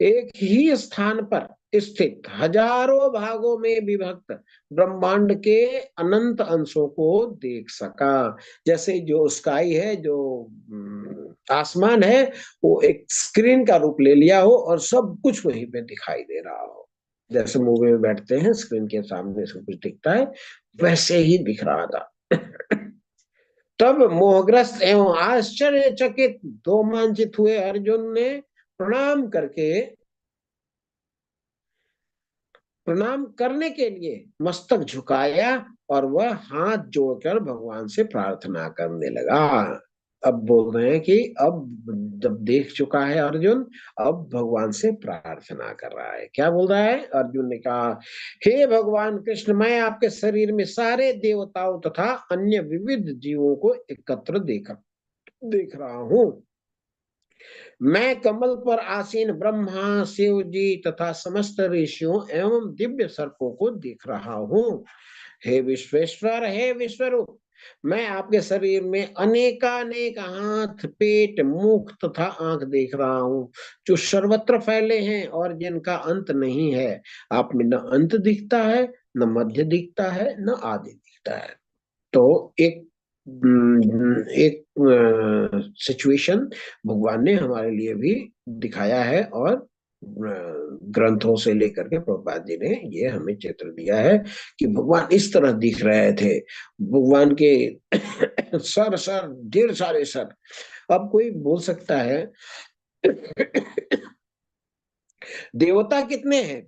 S1: एक ही स्थान पर स्थित हजारों भागों में विभक्त ब्रह्मांड के अनंत अंशों को देख सका। जैसे जो स्काई है, जो आसमान है, वो एक स्क्रीन का रूप ले लिया हो और सब कुछ वहीं पे दिखाई दे रहा हो। जैसे मूवी में बैठते हैं स्क्रीन के सामने सब कुछ दिखता है, वैसे ही दिख रहा था। तब मोहग्रस्त एवं आश्चर्यचकित रोमांचित हुए अर्जुन ने प्रणाम करने के लिए मस्तक झुकाया और वह हाथ जोड़कर भगवान से प्रार्थना करने लगा। अब बोल रहे हैं कि अब जब देख चुका है अर्जुन, अब भगवान से प्रार्थना कर रहा है। क्या बोल रहा है? अर्जुन ने कहा, हे भगवान कृष्ण, मैं आपके शरीर में सारे देवताओं तथा अन्य विविध जीवों को एकत्र देख रहा हूं। मैं कमल पर आसीन ब्रह्मा, शिव जी तथा समस्त ऋषियों एवं दिव्य सर्पों को देख रहा हूँ। हे विश्वेश्वर, हे विश्वरूप, मैं आपके शरीर में अनेकानेक हाथ, पेट, मुख तथा आंख देख रहा हूँ, जो सर्वत्र फैले हैं और जिनका अंत नहीं है। आप में न अंत दिखता है, न मध्य दिखता है, न आदि दिखता है। तो एक सिचुएशन भगवान ने हमारे लिए भी दिखाया है और ग्रंथों से लेकर के प्रभुपाद जी ने ये हमें चित्र दिया है कि भगवान इस तरह दिख रहे थे। भगवान के सर ढेर सारे सर। अब कोई बोल सकता है देवता कितने हैं?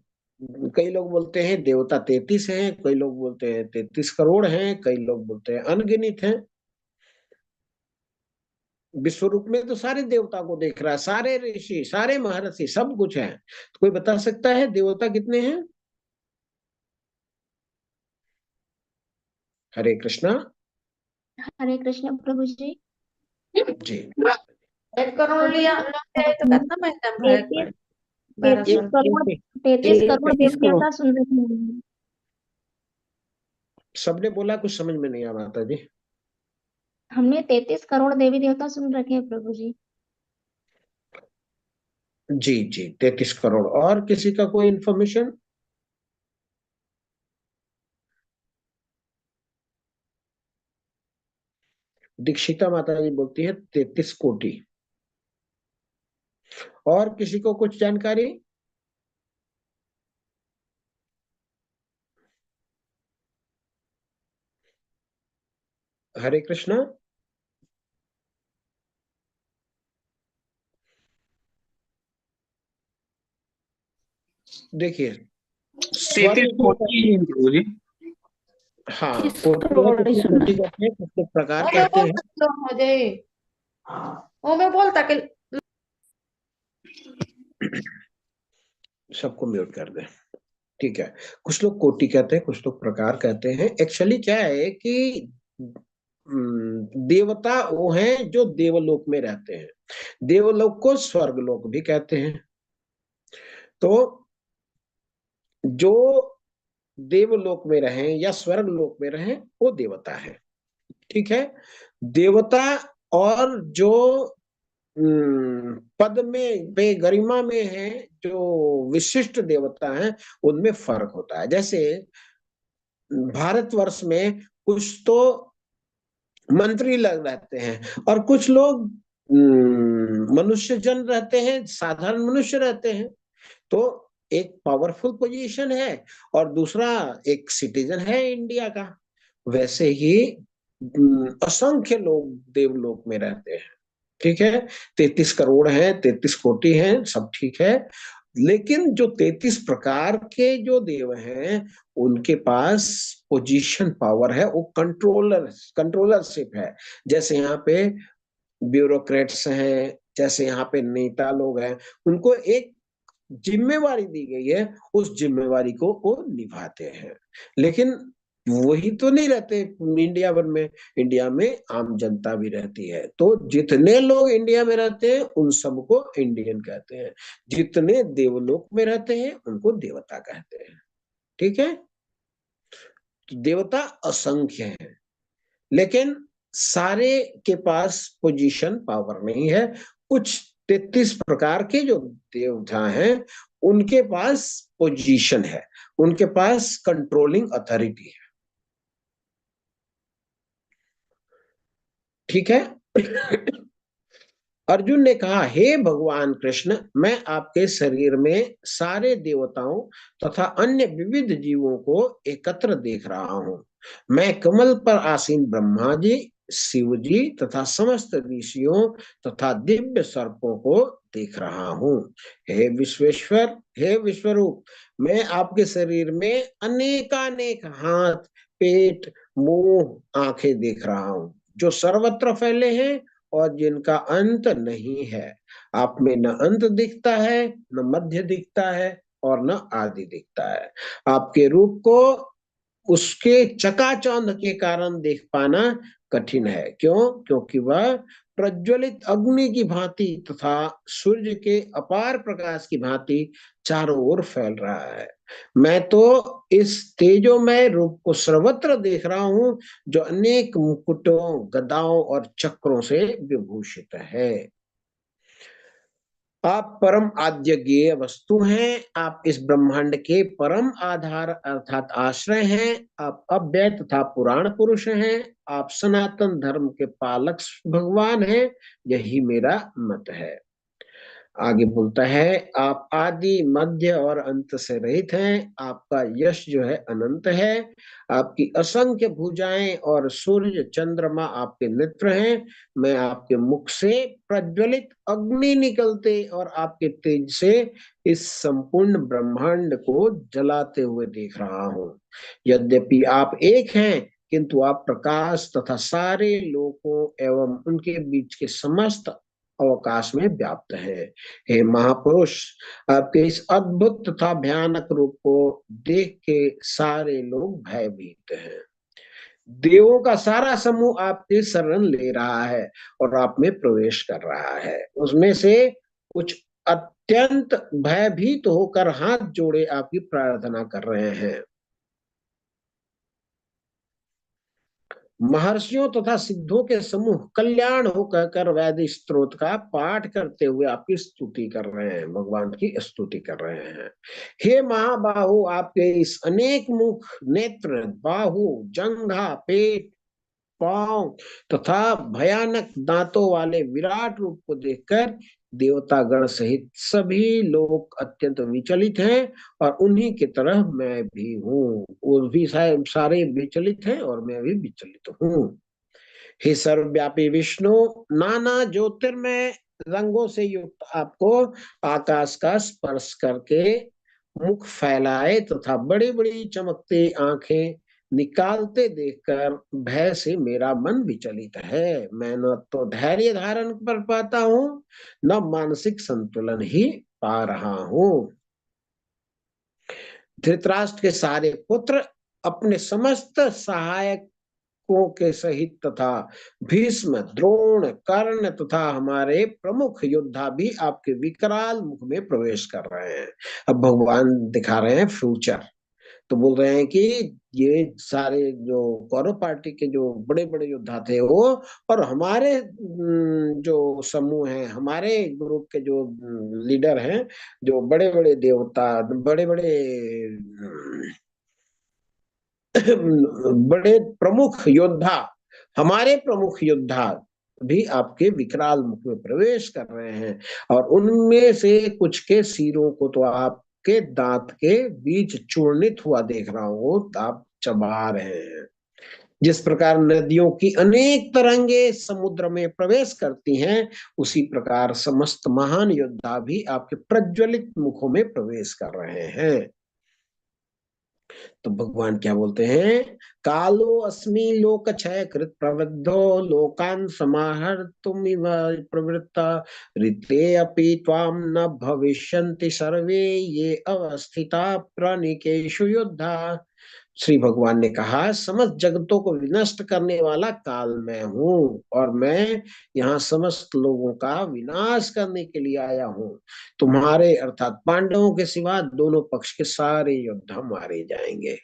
S1: कई लोग बोलते हैं देवता 33 हैं, कई लोग बोलते हैं 33 करोड़ हैं, कई लोग बोलते हैं अनगिनत हैं। विश्व रूप में तो सारे देवता को देख रहा है, सारे ऋषि, सारे महर्षि, सब कुछ है। तो कोई बता सकता है देवता कितने हैं? हरे कृष्णा।
S4: हरे कृष्ण प्रभु जी।
S1: जी
S6: 1 करोड़ लिया तो कितना महीना में भाग
S4: 33
S6: 12
S4: करोड़ 33 करोड़ देवी देवता सुन रहे हैं।
S1: सबने बोला, कुछ समझ में नहीं आ माता जी।
S4: हमने 33 करोड़ देवी देवता सुन रखे हैं प्रभु जी।
S1: जी जी 33 करोड़। और किसी का कोई इंफॉर्मेशन? दीक्षिता माता जी बोलती है 33 कोटि। और किसी को कुछ जानकारी? हरे कृष्णा। देखिए
S2: 33 कोटि प्रभु जी।
S1: हाँ,
S6: 30
S1: कोटि
S6: करोड़ ही सुना
S1: कहते हैं, कुछ प्रकार
S6: मैं
S1: कहते हैं।
S6: मैं बोलता कि
S1: सबको म्यूट कर दे। ठीक है, कुछ लोग कोटि कहते हैं, कुछ लोग प्रकार कहते हैं। एक्चुअली क्या है कि देवता वो हैं जो देवलोक में रहते हैं। देवलोक को स्वर्गलोक भी कहते हैं। तो जो देवलोक में रहें या स्वर्गलोक में रहें वो देवता है। ठीक है, देवता और जो पद में गरिमा में है, जो विशिष्ट देवता हैं, उनमें फर्क होता है। जैसे भारतवर्ष में कुछ तो मंत्री लग रहते हैं और कुछ लोग मनुष्य जन रहते हैं, साधारण मनुष्य रहते हैं। तो एक पावरफुल पोजीशन है और दूसरा एक सिटीजन है इंडिया का। वैसे ही असंख्य लोग देवलोक में रहते हैं। ठीक है, 33 करोड़ हैं, 33 कोटि हैं, सब ठीक है। लेकिन जो 33 प्रकार के जो देव हैं, उनके पास पोजीशन पावर है, वो कंट्रोलरशिप है। जैसे यहाँ पे ब्यूरोक्रेट्स हैं, जैसे यहाँ पे नेता लोग हैं, उनको एक जिम्मेवारी दी गई है, उस जिम्मेवारी को वो निभाते हैं। लेकिन वही तो नहीं रहते इंडिया भर में। इंडिया में आम जनता भी रहती है। तो जितने लोग इंडिया में रहते हैं उन सबको इंडियन कहते हैं। जितने देवलोक में रहते हैं उनको देवता कहते हैं। ठीक है, तो देवता असंख्य है, लेकिन सारे के पास पोजीशन पावर नहीं है। कुछ 33 प्रकार के जो देवता हैं उनके पास पोजीशन है, उनके पास कंट्रोलिंग अथॉरिटी है। ठीक है अर्जुन ने कहा, हे भगवान कृष्ण, मैं आपके शरीर में सारे देवताओं तथा अन्य विविध जीवों को एकत्र देख रहा हूँ। मैं कमल पर आसीन ब्रह्मा जी, शिव जी तथा समस्त ऋषियों तथा दिव्य सर्पों को देख रहा हूँ। हे विश्वेश्वर, हे विश्वरूप, मैं आपके शरीर में अनेकानेक हाथ, पेट, मुंह, आंखें देख रहा हूँ, जो सर्वत्र फैले हैं और जिनका अंत नहीं है। आप में न अंत दिखता है, न मध्य दिखता है और न आदि दिखता है। आपके रूप को उसके चकाचौंध के कारण देख पाना कठिन है। क्यों? क्योंकि वह प्रज्वलित अग्नि की भांति तथा सूर्य के अपार प्रकाश की भांति चारों ओर फैल रहा है। मैं तो इस तेजोमय रूप को सर्वत्र देख रहा हूँ, जो अनेक मुकुटों, गदाओं और चक्रों से विभूषित है। आप परम आद्यज्ञेय वस्तु हैं। आप इस ब्रह्मांड के परम आधार अर्थात आश्रय हैं। आप अव्यय तथा पुराण पुरुष हैं। आप सनातन धर्म के पालक भगवान हैं। यही मेरा मत है। आगे बोलता है, आप आदि, मध्य और अंत से रहित हैं। आपका यश जो है अनंत है। आपकी असंख्य भुजाएं और सूर्य चंद्रमा आपके नेत्र हैं। मैं आपके मुख से प्रज्वलित अग्नि निकलते और आपके तेज से इस संपूर्ण ब्रह्मांड को जलाते हुए देख रहा हूँ। यद्यपि आप एक हैं, किंतु आप प्रकाश तथा सारे लोकों एवं उनके बीच के समस्त अवकाश में व्याप्त है। हे महापुरुष, आपके इस अद्भुत तथा भयानक रूप को देख के सारे लोग भयभीत हैं। देवों का सारा समूह आपके शरण ले रहा है और आप में प्रवेश कर रहा है। उसमें से कुछ अत्यंत भयभीत होकर हाथ जोड़े आपकी प्रार्थना कर रहे हैं। महर्षियों तथा सिद्धों के समूह कल्याण हो कहकर वैदिक स्त्रोत का पाठ करते हुए आपकी स्तुति कर रहे हैं, भगवान की स्तुति कर रहे हैं। हे महाबाहु, आपके इस अनेक मुख, नेत्र, बाहु, जंघा, पेट, पांव तथा भयानक दांतों वाले विराट रूप को देखकर देवतागण सहित सभी लोग अत्यंत विचलित हैं और उन्हीं की तरह मैं भी हूँ। वो भी सारे विचलित हैं और मैं भी विचलित हूँ। हे सर्वव्यापी विष्णु, नाना ज्योतिर्मय रंगों से युक्त आपको आकाश का स्पर्श करके मुख फैलाए तथा बड़ी बड़ी चमकती आंखें निकालते देखकर भय से मेरा मन विचलित है। मैं न तो धैर्य धारण कर पाता हूँ, न मानसिक संतुलन ही पा रहा हूँ। धृतराष्ट्र के सारे पुत्र अपने समस्त सहायकों के सहित तथा भीष्म, द्रोण, कर्ण तथा हमारे प्रमुख योद्धा भी आपके विकराल मुख में प्रवेश कर रहे हैं। अब भगवान दिखा रहे हैं फ्यूचर। तो बोल रहे हैं कि ये सारे जो कौरव पार्टी के जो बड़े बड़े योद्धा थे वो, और हमारे जो समूह हैं, हमारे ग्रुप के जो लीडर हैं, जो बड़े बड़े देवता, बड़े बड़े बड़े प्रमुख योद्धा, हमारे प्रमुख योद्धा भी आपके विकराल मुख में प्रवेश कर रहे हैं और उनमें से कुछ के सिरों को तो आप के दांत के बीच चूर्णित हुआ देख रहा हूं, आप चबा रहे हैं। जिस प्रकार नदियों की अनेक तरंगे समुद्र में प्रवेश करती हैं, उसी प्रकार समस्त महान योद्धा भी आपके प्रज्वलित मुखों में प्रवेश कर रहे हैं। तो भगवान क्या बोलते हैं, कालो अस्मि लोक क्षय कृत प्रवृद्धो लोकान समाहर्तुमिव प्रवृत्ता ऋते अपि त्वाम न भविष्यन्ति सर्वे ये अवस्थिता प्रणिकेषु योद्धा। श्री भगवान ने कहा, समस्त जगतों को विनष्ट करने वाला काल मैं हूँ और मैं यहाँ समस्त लोगों का विनाश करने के लिए आया हूँ। तुम्हारे अर्थात पांडवों के सिवा दोनों पक्ष के सारे योद्धा मारे जाएंगे।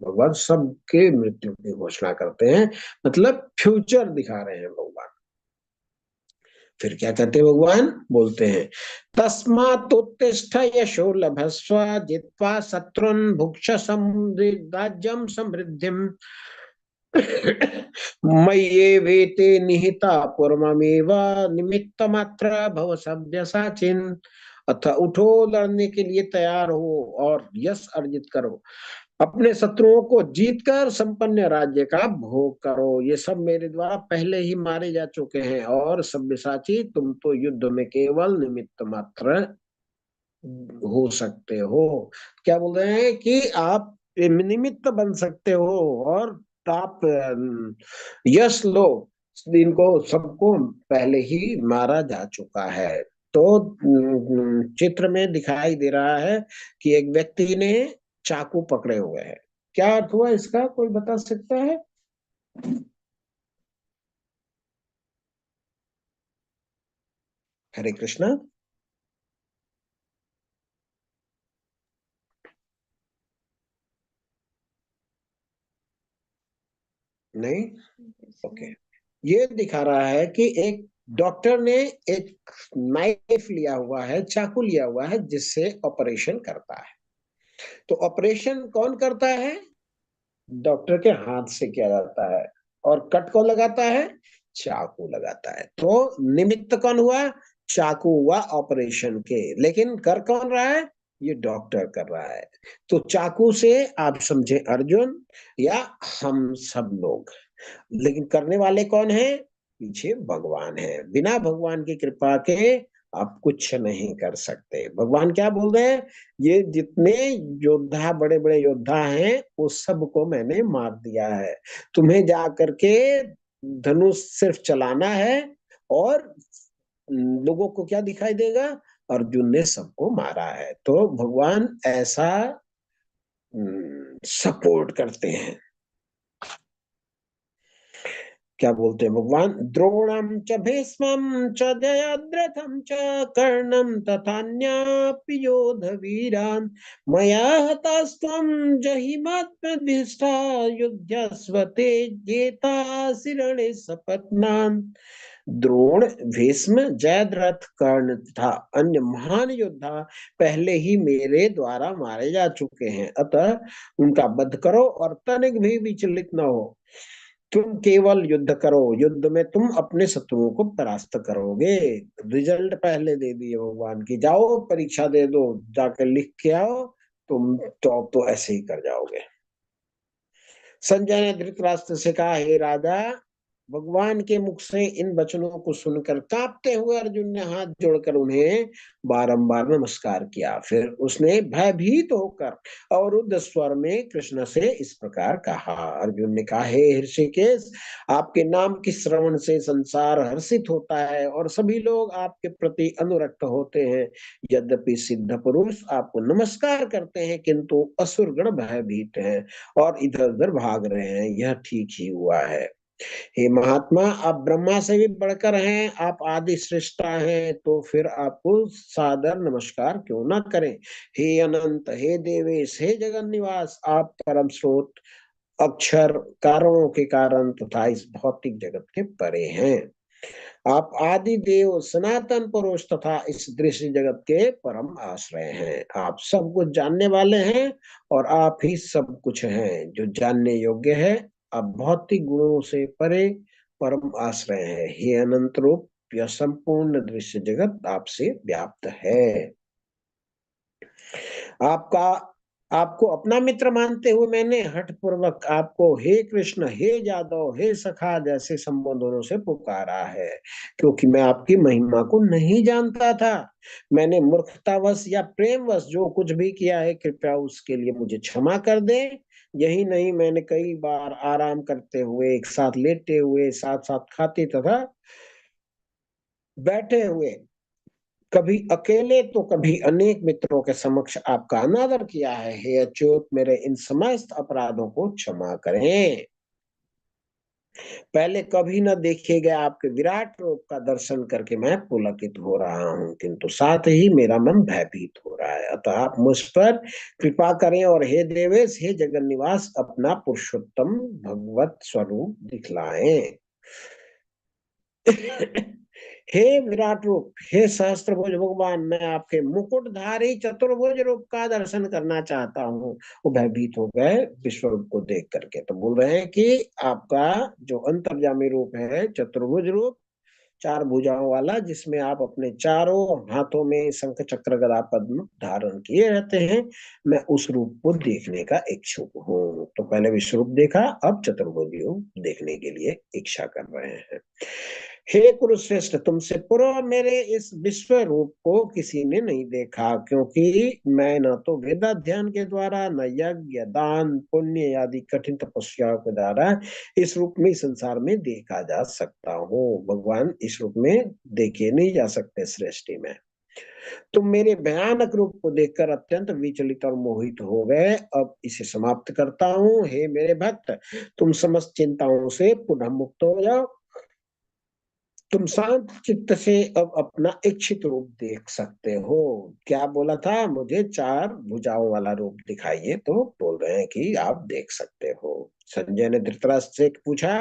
S1: भगवान सबके मृत्यु की घोषणा करते हैं, मतलब फ्यूचर दिखा रहे हैं भगवान। फिर क्या कहते हैं भगवान, बोलते हैं, तस्मात् उत्तिष्ठ यशो लभस्व जित्वा शत्रुन् भुक्ष राज्यं समृद्धिम् मय्ये वेते निहिता पूर्वमेव निमित्त मात्र भव सव्यसाचिन। अतः उठो, लड़ने के लिए तैयार हो और यश अर्जित करो, अपने शत्रुओं को जीतकर संपन्न राज्य का भोग करो। ये सब मेरे द्वारा पहले ही मारे जा चुके हैं और सव्यसाची तुम तो युद्ध में केवल निमित्त मात्र हो सकते हो। क्या बोल रहे हैं कि आप निमित्त बन सकते हो और आप यश लो, इनको सबको पहले ही मारा जा चुका है। तो चित्र में दिखाई दे रहा है कि एक व्यक्ति ने चाकू पकड़े हुए है। क्या अर्थ हुआ इसका, कोई बता सकता है? हरे कृष्णा। नहीं, ओके। ये दिखा रहा है कि एक डॉक्टर ने एक नाइफ लिया हुआ है, चाकू लिया हुआ है, जिससे ऑपरेशन करता है। तो ऑपरेशन कौन करता है? डॉक्टर के हाथ से किया जाता है। और कट कौन लगाता है? चाकू लगाता है। तो निमित्त कौन हुआ? चाकू हुआ ऑपरेशन के, लेकिन कर कौन रहा है? ये डॉक्टर कर रहा है। तो चाकू से आप समझे अर्जुन या हम सब लोग, लेकिन करने वाले कौन है? पीछे भगवान है। बिना भगवान की कृपा के आप कुछ नहीं कर सकते। भगवान क्या बोल रहे हैं? ये जितने योद्धा, बड़े बड़े योद्धा हैं, वो सबको मैंने मार दिया है। तुम्हें जा करके धनुष सिर्फ चलाना है और लोगों को क्या दिखाई देगा? अर्जुन ने सबको मारा है। तो भगवान ऐसा सपोर्ट करते हैं। क्या बोलते हैं भगवान? द्रोणम च भीष्मम च जयद्रथम च कर्णम तथान्यापि योध वीरान मया हतास्त्वं जहिमात्मदिष्टा युध्यस्व तेजेता शिरणे सपत्नान्। द्रोण, भीष्म, जयद्रथ, कर्ण तथा अन्य महान योद्धा पहले ही मेरे द्वारा मारे जा चुके हैं, अतः उनका वध करो और तनिक भी विचलित न हो। तुम केवल युद्ध करो, युद्ध में तुम अपने शत्रुओं को परास्त करोगे। रिजल्ट पहले दे दिए भगवान की, जाओ परीक्षा दे दो, जाकर लिख के आओ, तुम तो ऐसे ही कर जाओगे। संजय ने धृतराष्ट्र से कहा, हे राजा, भगवान के मुख से इन वचनों को सुनकर कांपते हुए अर्जुन ने हाथ जोड़कर उन्हें बारंबार नमस्कार किया। फिर उसने भयभीत होकर अवरुद्ध स्वर में कृष्ण से इस प्रकार कहा। अर्जुन ने कहा, हे ऋषिकेश, आपके नाम की श्रवण से संसार हर्षित होता है और सभी लोग आपके प्रति अनुरक्त होते हैं। यद्यपि सिद्ध पुरुष आपको नमस्कार करते हैं, किंतु असुर गण भयभीत हैं और इधर उधर भाग रहे हैं। यह ठीक ही हुआ है। हे महात्मा, आप ब्रह्मा से भी बढ़कर हैं, आप आदि श्रेष्ठा हैं, तो फिर आपको सादर नमस्कार क्यों ना करें। हे अनंत, हे देवेश, हे जगन निवास, आप परम स्रोत, अक्षर, कारणों के कारण तथा इस भौतिक जगत के परे हैं। आप आदि देव, सनातन पुरुष तथा इस दृश्य जगत के परम आश्रय हैं। आप सब कुछ जानने वाले हैं और आप ही सब कुछ हैं जो जानने योग्य है। आप भौतिक गुणों से परे परम आश्रय है। हे अनंत रूप, यह संपूर्ण दृश्य जगत आपसे व्याप्त है। आपको अपना मित्र मानते हुए मैंने हठ पूर्वक आपको हे कृष्ण, हे जादव, हे सखा जैसे संबोधनों से पुकारा है, क्योंकि मैं आपकी महिमा को नहीं जानता था। मैंने मूर्खतावश या प्रेमवश जो कुछ भी किया है, कृपया उसके लिए मुझे क्षमा कर दे। यही नहीं, मैंने कई बार आराम करते हुए, एक साथ लेटे हुए, साथ साथ खाते तथा बैठे हुए, कभी अकेले तो कभी अनेक मित्रों के समक्ष आपका अनादर किया है। हे अच्युत, मेरे इन समस्त अपराधों को क्षमा करें। पहले कभी न देखे गए आपके विराट रूप का दर्शन करके मैं पुलकित हो रहा हूँ, किंतु साथ ही मेरा मन भयभीत हो रहा है। अतः आप मुझ पर कृपा करें और हे देवेश, हे जगन निवास, अपना पुरुषोत्तम भगवत स्वरूप दिखलाएं। हे विराट रूप, हे सहस्त्रभुज भगवान, मैं आपके मुकुटधारी चतुर्भुज रूप का दर्शन करना चाहता हूँ। वो भयभीत हो गए विश्व रूप को देख करके, तो बोल रहे हैं कि आपका जो अंतर्यामी रूप है चतुर्भुज रूप, चार भुजाओं वाला, जिसमें आप अपने चारों हाथों में शंख चक्र गदा पद्म धारण किए रहते हैं, मैं उस रूप को देखने का इच्छुक हूँ। तो पहले विश्व रूप देखा, अब चतुर्भुज रूप देखने के लिए इच्छा कर रहे हैं। हे कुरुश्रेष्ठ, तुमसे पूर्व मेरे इस विश्व रूप को किसी ने नहीं देखा, क्योंकि मैं न तो वेदाध्ययन के द्वारा, न यज्ञ दान पुण्य आदि कठिन तपस्या के द्वारा इस रूप में संसार में देखा जा सकता हूँ। भगवान इस रूप में देखे नहीं जा सकते सृष्टि में। तुम मेरे भयानक रूप को देखकर अत्यंत विचलित और मोहित हो गए। अब इसे समाप्त करता हूँ। हे मेरे भक्त, तुम समस्त चिंताओं से पुनः मुक्त हो जाओ। तुम शांत चित्त से अब अपना इच्छित रूप देख सकते हो। क्या बोला था? मुझे चार भुजाओं वाला रूप दिखाइए, तो बोल रहे हैं कि आप देख सकते हो। संजय ने धृतराष्ट्र से पूछा।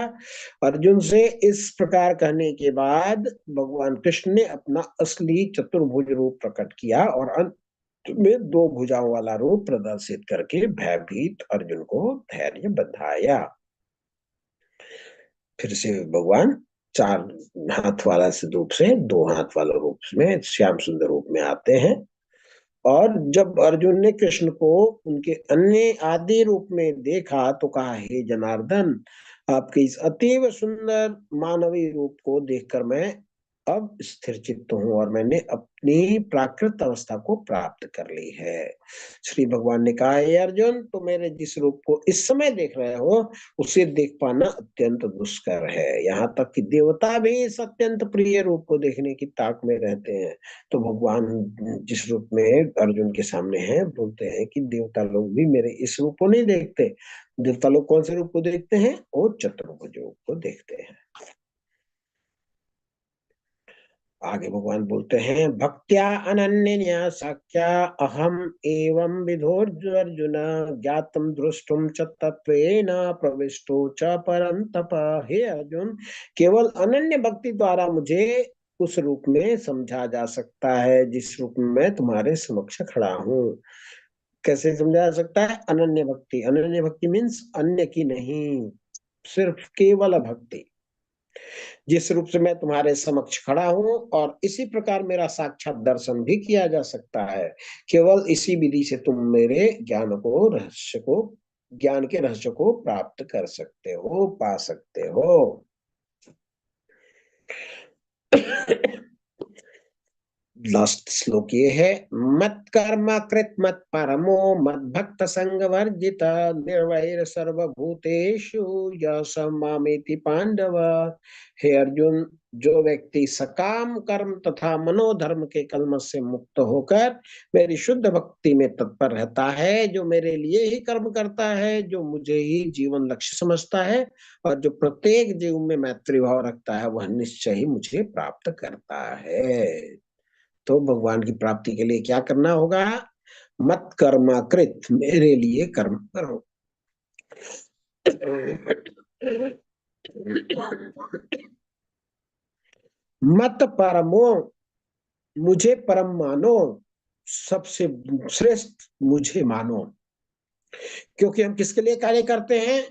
S1: अर्जुन से इस प्रकार कहने के बाद भगवान कृष्ण ने अपना असली चतुर्भुज रूप प्रकट किया और अंत में दो भुजाओं वाला रूप प्रदर्शित करके भयभीत अर्जुन को धैर्य बंधाया। फिर से भगवान चार हाथ वाला रूप से दो हाथ वाला रूप में श्याम सुंदर रूप में आते हैं। और जब अर्जुन ने कृष्ण को उनके अन्य आदि रूप में देखा तो कहा, हे जनार्दन, आपके इस अतीव सुंदर मानवीय रूप को देखकर मैं अब स्थिर चित्त हूँ और मैंने अपनी प्राकृत अवस्था को प्राप्त कर ली है। श्री भगवान ने कहा, हे अर्जुन, तो मेरे जिस रूप को इस समय देख रहे हो उसे देख पाना अत्यंत दुष्कर है। यहाँ तक कि देवता भी इस अत्यंत प्रिय रूप को देखने की ताक में रहते हैं। तो भगवान जिस रूप में अर्जुन के सामने हैं, बोलते हैं कि देवता लोग भी मेरे इस रूप को नहीं देखते। देवता लोग कौन से रूप को देखते हैं? वो चतुर्भुज रूप को देखते हैं। आगे भगवान बोलते हैं, भक्त्या अनन्या साख्या अहम एवं विधोर्जुन ज्ञातम दृष्टुम च तत्वेन प्रविष्टो च परंतप। हे अर्जुन, केवल अनन्य भक्ति द्वारा मुझे उस रूप में समझा जा सकता है जिस रूप में मैं तुम्हारे समक्ष खड़ा हूँ। कैसे समझा जा सकता है? अनन्य भक्ति। अनन्य भक्ति मीन्स अन्य की नहीं, सिर्फ केवल भक्ति। जिस रूप से मैं तुम्हारे समक्ष खड़ा हूं और इसी प्रकार मेरा साक्षात दर्शन भी किया जा सकता है। केवल इसी विधि से तुम मेरे ज्ञान के रहस्य को प्राप्त कर सकते हो, पा सकते हो। लास्ट श्लोक ये है, मत कर्म कृत मत परमो मत भक्त संग वर्जित निर्वैर सर्वभूतेषु यशमामेति पांडव। हे अर्जुन, जो व्यक्ति सकाम कर्म तथा मनोधर्म के कलमश से मुक्त होकर मेरी शुद्ध भक्ति में तत्पर रहता है, जो मेरे लिए ही कर्म करता है, जो मुझे ही जीवन लक्ष्य समझता है और जो प्रत्येक जीव में मैत्री भाव रखता है, वह निश्चय ही मुझे प्राप्त करता है। तो भगवान की प्राप्ति के लिए क्या करना होगा? मत कर्माकृत, मेरे लिए कर्म करो। मत परमो, मुझे परम मानो, सबसे श्रेष्ठ मुझे मानो। क्योंकि हम किसके लिए कार्य करते हैं?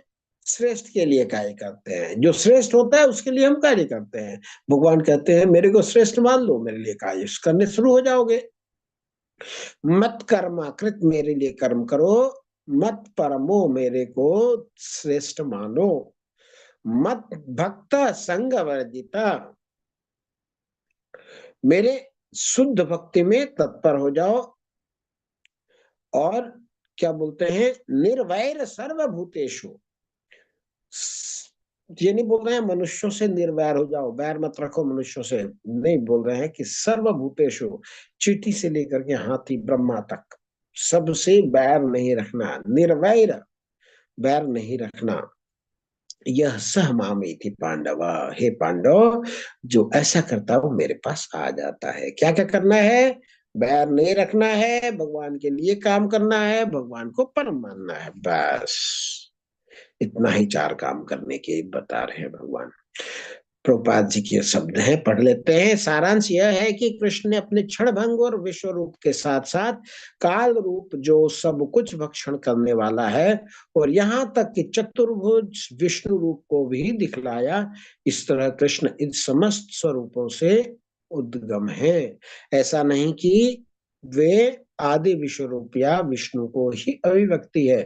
S1: श्रेष्ठ के लिए कार्य करते हैं। जो श्रेष्ठ होता है उसके लिए हम कार्य करते हैं। भगवान कहते हैं, मेरे को श्रेष्ठ मान लो, मेरे लिए कार्य करने शुरू हो जाओगे। मत कर्माकृत, मेरे लिए कर्म करो। मत परमो, मेरे को श्रेष्ठ मानो। मत भक्त संग वर्जिता, मेरे शुद्ध भक्ति में तत्पर हो जाओ। और क्या बोलते हैं? निर्वैर सर्वभूतेषु, ये नहीं बोल रहे हैं मनुष्यों से निर्वैर हो जाओ, बैर मत रखो मनुष्यों से, नहीं बोल रहे हैं कि सर्वभूतेषु, चींटी से लेकर के हाथी ब्रह्मा तक सबसे बैर नहीं रखना, निर्वैर बैर नहीं रखना। यह सह मामेति पांडव, हे पांडव, जो ऐसा करता है वो मेरे पास आ जाता है। क्या क्या करना है? बैर नहीं रखना है, भगवान के लिए काम करना है, भगवान को परम मानना है, बस इतना ही चार काम करने के बता रहे हैं भगवान। प्रभुपाद जी के शब्द हैं, पढ़ लेते हैं। सारांश यह है कि कृष्ण ने अपने क्षण भंग और विश्व रूप के साथ साथ काल रूप जो सब कुछ भक्षण करने वाला है और यहाँ तक कि चतुर्भुज विष्णु रूप को भी दिखलाया। इस तरह कृष्ण इन समस्त स्वरूपों से उद्गम है। ऐसा नहीं कि वे आदि विश्व रूप या विष्णु को ही अभिव्यक्ति है,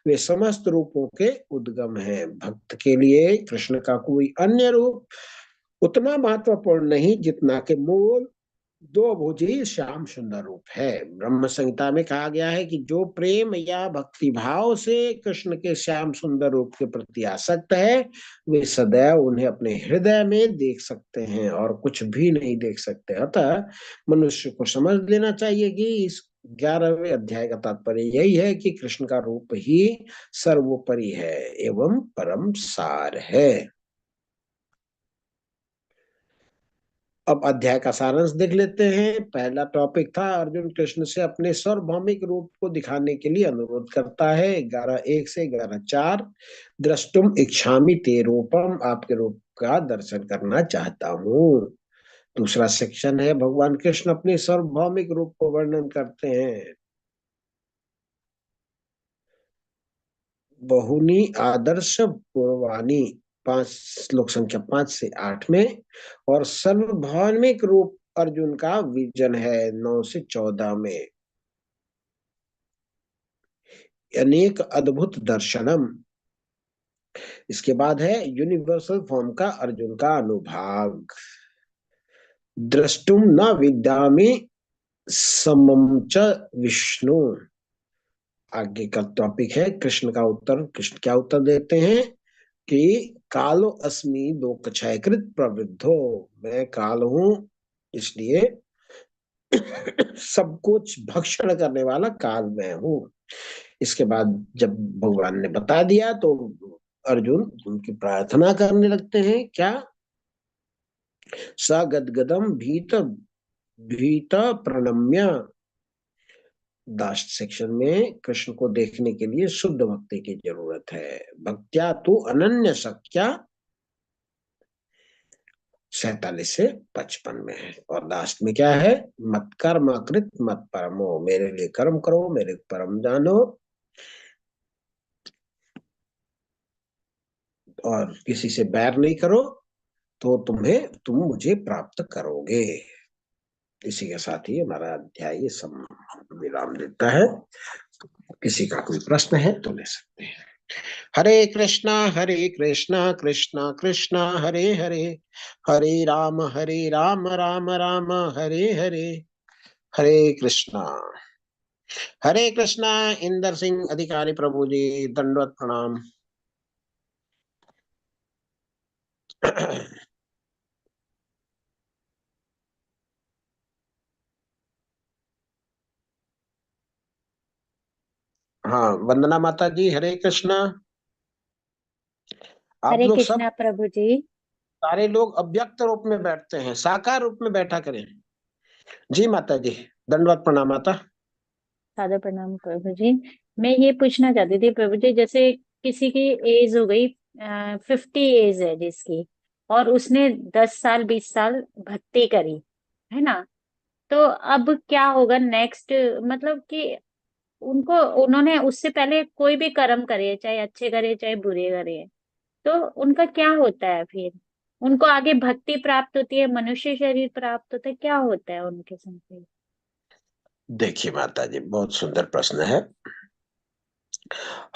S1: वे समस्त रूपों के उद्गम है। भक्त के लिए कृष्ण का कोई अन्य रूप उतना महत्वपूर्ण नहीं जितना कि मूल दो भुजी श्याम सुंदर रूप है। ब्रह्म संहिता में कहा गया है कि जो प्रेम या भक्ति भाव से कृष्ण के श्याम सुंदर रूप के प्रति आसक्त है, वे सदैव उन्हें अपने हृदय में देख सकते हैं और कुछ भी नहीं देख सकते। अतः मनुष्य को समझ लेना चाहिए कि इस 11वें अध्याय का तात्पर्य यही है कि कृष्ण का रूप ही सर्वोपरि है एवं परम सार है। अब अध्याय का सारांश देख लेते हैं। पहला टॉपिक था अर्जुन कृष्ण से अपने सार्वभौमिक रूप को दिखाने के लिए अनुरोध करता है। 11:1 से 11:4 द्रष्टुम इच्छामि ते रूपम, आपके रूप का दर्शन करना चाहता हूँ। दूसरा सेक्शन है भगवान कृष्ण अपने सार्वभौमिक रूप को वर्णन करते हैं। बहुनी आदर्श पूर्वाणी 5 श्लोक संख्या 5 से 8 में, और सार्वभौमिक रूप अर्जुन का विजन है 9 से 14 में। अनेक अद्भुत दर्शनम, इसके बाद है यूनिवर्सल फॉर्म का अर्जुन का अनुभाग। द्रष्टुम न विद्यामि समम च विष्णु, आगे का टॉपिक है कृष्ण का उत्तर। कृष्ण क्या उत्तर देते हैं कि कालो अस्मि लोकक्षयकृत प्रवृद्धो, मैं काल हूं इसलिए सब कुछ भक्षण करने वाला काल मैं हूं। इसके बाद जब भगवान ने बता दिया तो अर्जुन उनकी प्रार्थना करने लगते हैं। क्या? स गदगदम भीत भीत प्रणम्य, लास्ट सेक्शन में कृष्ण को देखने के लिए शुद्ध भक्ति की जरूरत है। भक्त्या तु अनन्य शक्या 47 से 55 में है। और लास्ट में क्या है? मत कर्म कृत मत परमो, मेरे लिए कर्म करो मेरे परम जानो और किसी से बैर नहीं करो तो तुम मुझे प्राप्त करोगे। इसी के साथ ही हमारा अध्याय विराम देता है। किसी का कोई प्रश्न है तो ले सकते हैं। हरे कृष्णा कृष्णा कृष्णा हरे हरे, हरे राम राम राम हरे हरे, हरे कृष्णा। इंदर सिंह अधिकारी प्रभु जी, दंडवत प्रणाम। हाँ, वंदना माता जी, हरे कृष्णा। आप
S7: हरे
S1: लोग सब
S7: कृष्णा प्रभु जी।
S1: सारे लोग अव्यक्त रूप में बैठते हैं, साकार रूप में बैठा करें। जी माता जी, दंडवत प्रणाम माता।
S7: सादर प्रणाम प्रभु जी। मैं ये पूछना चाहती थी प्रभु जी, जैसे किसी की एज हो गई 50 एज है जिसकी, और उसने 10 साल 20 साल भक्ति करी, है ना, तो अब क्या होगा नेक्स्ट, मतलब कि उन्होंने उससे पहले कोई भी कर्म करे, चाहे अच्छे करे चाहे बुरे करे, तो उनका क्या होता है फिर? उनको आगे भक्ति प्राप्त होती है, मनुष्य शरीर प्राप्त होता है, क्या होता है उनके संग?
S1: देखिए माता जी, बहुत सुंदर प्रश्न है।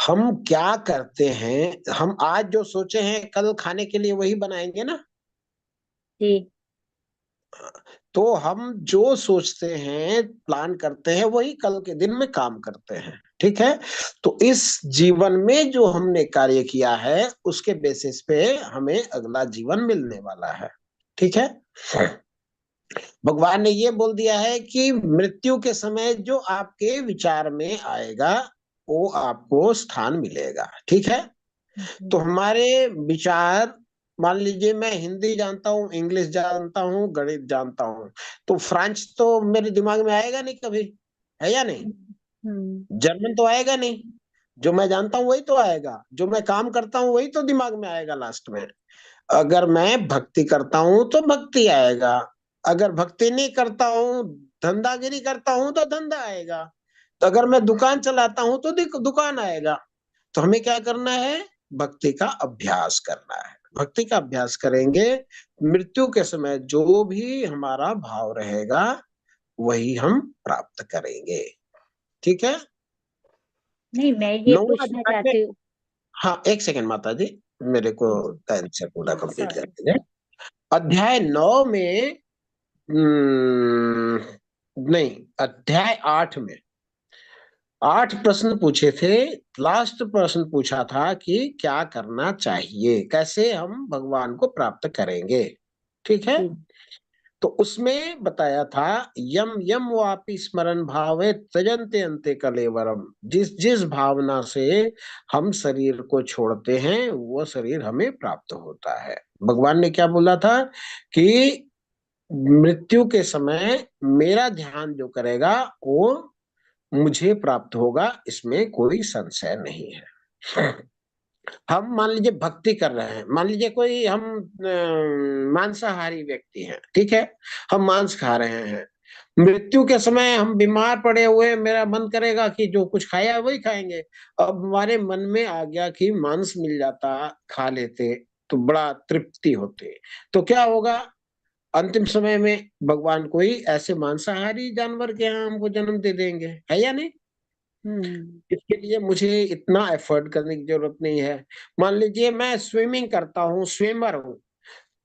S1: हम क्या करते हैं, हम आज जो सोचे हैं कल खाने के लिए वही बनाएंगे ना।
S7: जी।
S1: तो हम जो सोचते हैं प्लान करते हैं वही कल के दिन में काम करते हैं, ठीक है। तो इस जीवन में जो हमने कार्य किया है उसके बेसिस पे हमें अगला जीवन मिलने वाला है, ठीक है। भगवान ने ये बोल दिया है कि मृत्यु के समय जो आपके विचार में आएगा वो आपको स्थान मिलेगा, ठीक है। तो हमारे विचार, मान लीजिए मैं हिंदी जानता हूँ, इंग्लिश जानता हूँ, गणित जानता हूँ, तो फ्रेंच तो मेरे दिमाग में आएगा नहीं कभी, है या नहीं। जर्मन तो आएगा नहीं, जो मैं जानता हूँ वही तो आएगा, जो मैं काम करता हूँ वही तो दिमाग में आएगा लास्ट में। अगर मैं भक्ति करता हूं तो भक्ति आएगा, अगर भक्ति नहीं करता हूं, धंधागिरी करता हूं तो धंधा आएगा, तो अगर मैं दुकान चलाता हूं तो दुकान आएगा। तो हमें क्या करना है? भक्ति का अभ्यास करना है। भक्ति का अभ्यास करेंगे, मृत्यु के समय जो भी हमारा भाव रहेगा वही हम प्राप्त करेंगे। ठीक है।
S7: नहीं, मैं ये
S1: नौवां
S7: पूछना
S1: अध्याय में,
S7: चाहती हूँ।
S1: हाँ एक सेकंड माता जी, मेरे को टाइम से पूरा कंप्लीट कर
S7: सॉरी।
S1: दीजिए। अध्याय 9 में नहीं, अध्याय 8 में 8 प्रश्न पूछे थे। लास्ट प्रश्न पूछा था कि क्या करना चाहिए, कैसे हम भगवान को प्राप्त करेंगे। ठीक है।
S7: जी।
S1: तो उसमें बताया था, यम यम वापि स्मरण भावे त्यजन्ते अन्ते कलेवरम। जिस जिस भावना से हम शरीर को छोड़ते हैं वो शरीर हमें प्राप्त होता है। भगवान ने क्या बोला था कि मृत्यु के समय मेरा ध्यान जो करेगा वो मुझे प्राप्त होगा, इसमें कोई संशय नहीं है। हम मान लीजिए भक्ति कर रहे हैं, मान लीजिए कोई हम मांसाहारी व्यक्ति हैं, ठीक है, हम मांस खा रहे हैं, मृत्यु के समय हम बीमार पड़े हुए, मेरा मन करेगा कि जो कुछ खाया वही खाएंगे। अब हमारे मन में आ गया कि मांस मिल जाता, खा लेते तो बड़ा तृप्ति होते, तो क्या होगा? अंतिम समय में भगवान कोई ऐसे मांसाहारी जानवर के यहाँ हमको जन्म दे देंगे, है या नहीं? इसके लिए मुझे इतना एफर्ट करने की जरूरत नहीं है। मान लीजिए मैं स्विमिंग करता हूँ, स्विमर हूँ,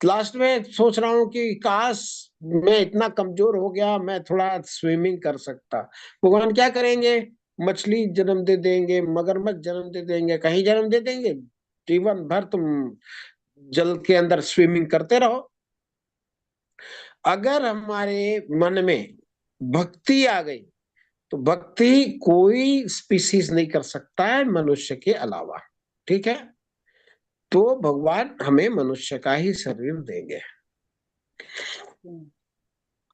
S1: लास्ट में सोच रहा हूँ कि काश मैं इतना कमजोर हो गया, मैं थोड़ा स्विमिंग कर सकता। भगवान क्या करेंगे? मछली जन्म दे देंगे, मगरमच्छ जन्म दे देंगे, कहीं जन्म दे देंगे, जीवन भर तुम जल के अंदर स्विमिंग करते रहो। अगर हमारे मन में भक्ति आ गई तो भक्ति कोई स्पीसीज नहीं कर सकता है मनुष्य के अलावा। ठीक है। तो भगवान हमें मनुष्य का ही शरीर देंगे।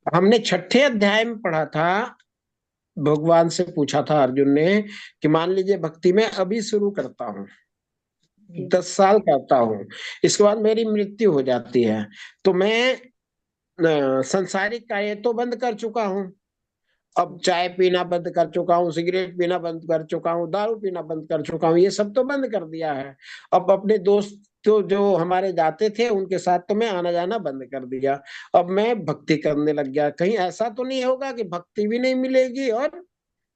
S1: हमने 6ठे अध्याय में पढ़ा था, भगवान से पूछा था अर्जुन ने कि मान लीजिए भक्ति में अभी शुरू करता हूँ, 10 साल करता हूँ, इसके बाद मेरी मृत्यु हो जाती है, तो मैं संसारिक कार्य तो बंद कर चुका हूँ, अब चाय पीना बंद कर चुका हूँ, सिगरेट पीना बंद कर चुका हूँ, दारू पीना बंद कर चुका हूँ, ये सब तो बंद कर दिया है। अब अपने दोस्त तो जो हमारे जाते थे उनके साथ तो मैं आना जाना बंद कर दिया, अब मैं भक्ति करने लग गया। कहीं ऐसा तो नहीं होगा कि भक्ति भी नहीं मिलेगी और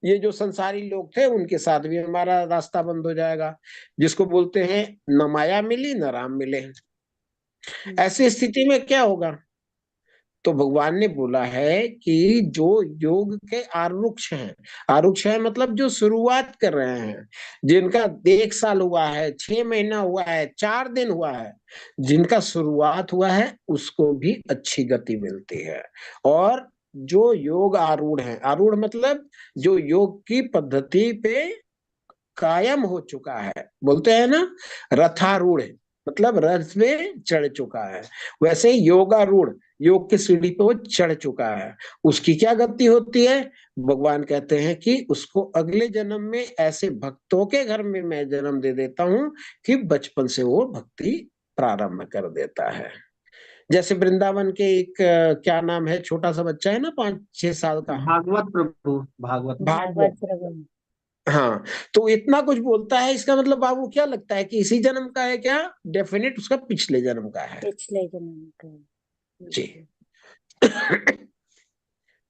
S1: ये जो संसारी लोग थे उनके साथ भी हमारा रास्ता बंद हो जाएगा, जिसको बोलते हैं न माया मिली न राम मिले। ऐसी स्थिति में क्या होगा? तो भगवान ने बोला है कि जो योग के आरुक्ष हैं, आरुक्ष है मतलब जो शुरुआत कर रहे हैं, जिनका 1 साल हुआ है, 6 महीना हुआ है, 4 दिन हुआ है, जिनका शुरुआत हुआ है उसको भी अच्छी गति मिलती है। और जो योग आरूढ़ है, आरूढ़ मतलब जो योग की पद्धति पे कायम हो चुका है, बोलते हैं ना रथारूढ़, मतलब रथ में चढ़ चुका है, वैसे योगारूढ़, योग की सीढ़ी पे वो चढ़ चुका है, उसकी क्या गति होती है? भगवान कहते हैं कि उसको अगले जन्म में ऐसे भक्तों के घर में मैं जन्म दे देता हूं कि बचपन से वो भक्ति प्रारंभ कर देता है। जैसे वृंदावन के एक क्या नाम है, छोटा सा बच्चा है ना 5-6 साल का,
S2: भागवत प्रभु, भागवत
S1: भागवत।
S7: प्रभु।
S1: हाँ, तो इतना कुछ बोलता है, इसका मतलब बाबू क्या लगता है कि इसी जन्म का है क्या? डेफिनेट उसका पिछले जन्म का है।
S7: पिछले जन्म का।
S1: जी।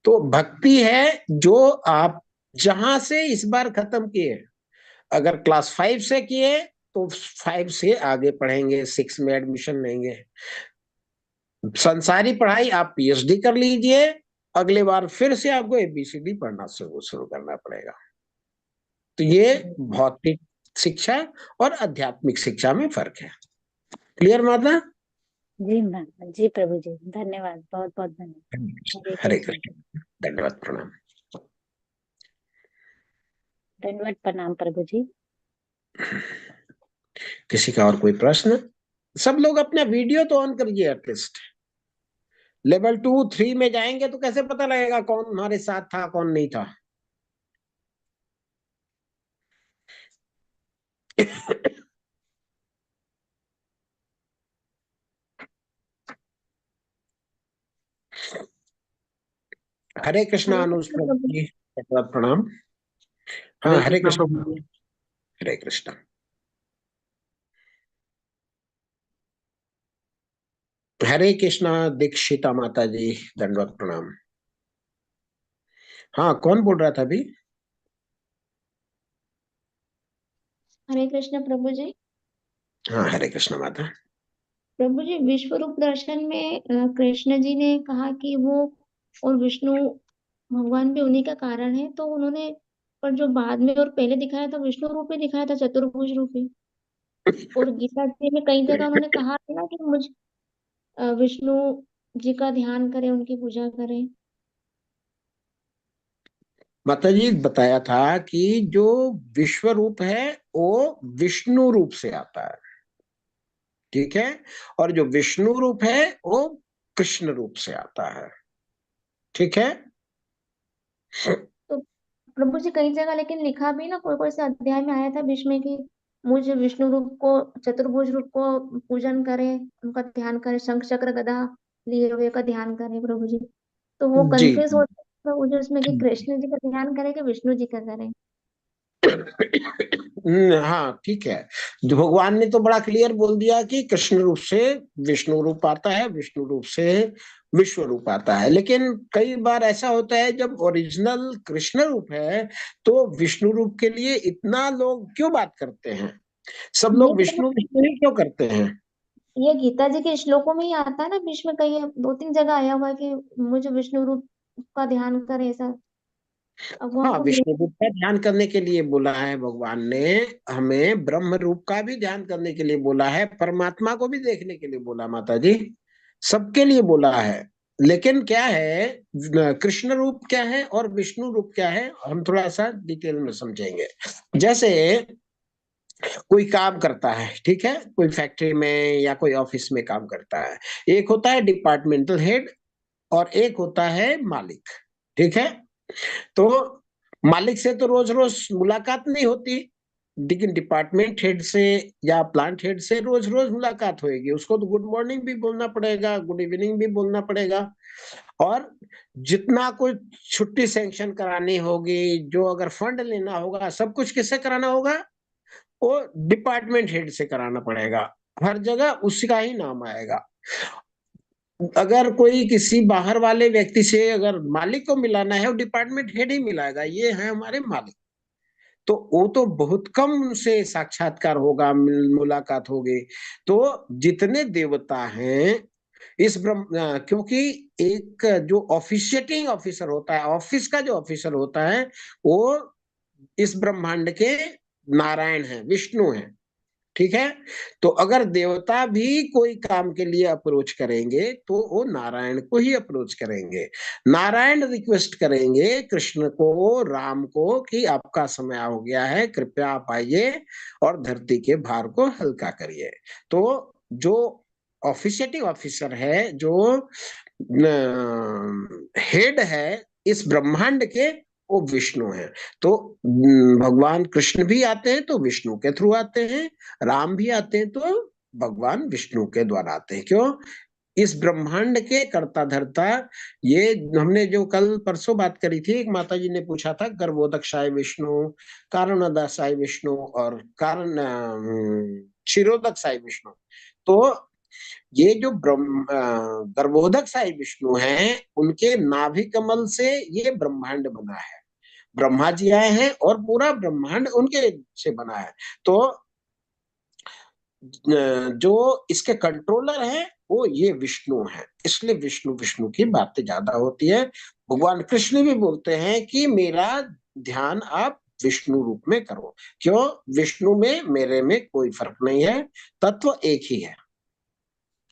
S1: तो भक्ति है जो आप जहां से इस बार खत्म किए, अगर क्लास 5 से किए तो 5 से आगे पढ़ेंगे, 6 में एडमिशन लेंगे। संसारी पढ़ाई आप पीएचडी कर लीजिए, अगले बार फिर से आपको एबीसीडी पढ़ना शुरू करना पड़ेगा। तो ये भौतिक शिक्षा और आध्यात्मिक शिक्षा में फर्क है। क्लियर माता?
S7: जी मैम, जी प्रभु जी, धन्यवाद, बहुत बहुत धन्यवाद।
S1: हरे कृष्ण, धन्यवाद, प्रणाम।
S7: धन्यवाद, प्रणाम प्रभु जी।
S1: किसी का और कोई प्रश्न? सब लोग अपना वीडियो तो ऑन करिए एटलीस्ट। लेवल 2-3 में जाएंगे तो कैसे पता लगेगा कौन हमारे साथ था कौन नहीं था? हरे कृष्णा
S4: हरे
S1: अनुज
S4: कृष्ण
S1: प्रभु
S4: प्रभु
S1: जी, बहुत प्रणाम। हाँ,
S2: हरे
S1: हरे
S2: कृष्णा
S1: कृष्ण।
S2: प्रभु जी।
S1: हरे कृष्ण। हरे कृष्णा दीक्षिता माता जी, दंडवत प्रणाम। हाँ, कौन बोल रहा था अभी?
S4: हरे कृष्ण प्रभु जी।
S1: हाँ, हरे कृष्ण माता।
S4: प्रभु जी, विश्व रूप दर्शन में कृष्ण जी ने कहा कि वो और विष्णु भगवान भी उन्हीं का कारण है, तो उन्होंने पर जो बाद में और पहले दिखाया था विष्णु रूप ही दिखाया था, चतुर्भुज रूप ही। और गीता जी में कई जगह उन्होंने कहा है ना कि विष्णु जी का ध्यान करें, उनकी पूजा करें।
S1: माता जी बताया था कि जो विश्व रूप है वो विष्णु रूप से आता है, ठीक है, और जो विष्णु रूप है वो कृष्ण रूप से आता है, ठीक है।
S4: तो प्रभु जी कई जगह लेकिन लिखा भी ना, कोई कोई से अध्याय में आया था बीच में कि मुझे विष्णु रूप को, चतुर्भुज रूप को पूजन करें, उनका ध्यान करें, शंख चक्र गदा लिए हुए का ध्यान करें प्रभु जी। तो वो
S1: जी
S4: कंफ्यूज होता है प्रभु जी उसमें कि कृष्ण जी का ध्यान करें कि विष्णु जी का करें।
S1: हाँ, ठीक है। जो भगवान ने तो बड़ा क्लियर बोल दिया कि कृष्ण रूप से विष्णु रूप आता है, विष्णु रूप से विश्व रूप आता है। लेकिन कई बार ऐसा होता है जब ओरिजिनल कृष्ण रूप है तो विष्णु रूप के लिए इतना लोग क्यों बात करते हैं? सब
S4: ये
S1: लोग विष्णु विष्णु ही क्यों करते हैं?
S4: ये गीता जी के श्लोकों में ही आता है ना, बीच में कई दो तीन जगह आया हुआ है कि मुझे विष्णु रूप का ध्यान करे ऐसा। अब वो
S1: हाँ,
S4: हमको
S1: विष्णु रूप का ध्यान करने के लिए बोला है भगवान ने, हमें ब्रह्म रूप का भी ध्यान करने के लिए बोला है, परमात्मा को भी देखने के लिए बोला माता जी, सबके लिए बोला है। लेकिन क्या है, कृष्ण रूप क्या है और विष्णु रूप क्या है, हम थोड़ा सा डिटेल में समझेंगे। जैसे कोई काम करता है, ठीक है, कोई फैक्ट्री में या कोई ऑफिस में काम करता है, एक होता है डिपार्टमेंटल हेड और एक होता है मालिक, ठीक है। तो मालिक से तो रोज रोज मुलाकात नहीं होती, लेकिन डिपार्टमेंट हेड से या प्लांट हेड से रोज रोज मुलाकात होगी। उसको तो गुड मॉर्निंग भी बोलना पड़ेगा, गुड इवनिंग भी बोलना पड़ेगा। और जितना कुछ छुट्टी सैंक्शन करानी होगी, जो अगर फंड लेना होगा, सब कुछ किससे कराना होगा? वो डिपार्टमेंट हेड से कराना पड़ेगा। हर जगह उसका ही नाम आएगा। अगर कोई किसी बाहर वाले व्यक्ति से अगर मालिक को मिलाना है, वो डिपार्टमेंट हेड ही मिलाएगा, ये है हमारे मालिक। तो वो तो बहुत कम उनसे साक्षात्कार होगा, मुलाकात होगी। तो जितने देवता हैं इस क्योंकि एक जो ऑफिशिएटिंग ऑफिसर होता है, ऑफिस का जो ऑफिसर होता है, वो इस ब्रह्मांड के नारायण है, विष्णु है, ठीक है। तो अगर देवता भी कोई काम के लिए अप्रोच करेंगे तो वो नारायण को ही अप्रोच करेंगे। नारायण रिक्वेस्ट करेंगे कृष्ण को, राम को कि आपका समय हो गया है, कृपया आप आइए और धरती के भार को हल्का करिए। तो जो ऑफिशिएटिंग ऑफिसर है, जो हेड है इस ब्रह्मांड के, वो विष्णु है। तो भगवान कृष्ण भी आते हैं तो विष्णु के थ्रू आते हैं, राम भी आते हैं तो भगवान विष्णु के द्वारा आते हैं। क्यों? इस ब्रह्मांड के कर्ता धर्ता, ये हमने जो कल परसों बात करी थी, एक माता जी ने पूछा था गर्भोदक्षाय विष्णु, कारणोदक्षाय विष्णु और कारण क्षीरोदक्षाय विष्णु। तो ये जो गर्भोदक साई विष्णु हैं, उनके नाभि कमल से ये ब्रह्मांड बना है। ब्रह्मा जी आए हैं और पूरा ब्रह्मांड उनके से बना है। तो जो इसके कंट्रोलर हैं वो ये विष्णु है, इसलिए विष्णु विष्णु की बातें ज्यादा होती है। भगवान कृष्ण भी बोलते हैं कि मेरा ध्यान आप विष्णु रूप में करो। क्यों? विष्णु में मेरे में कोई फर्क नहीं है, तत्व एक ही है,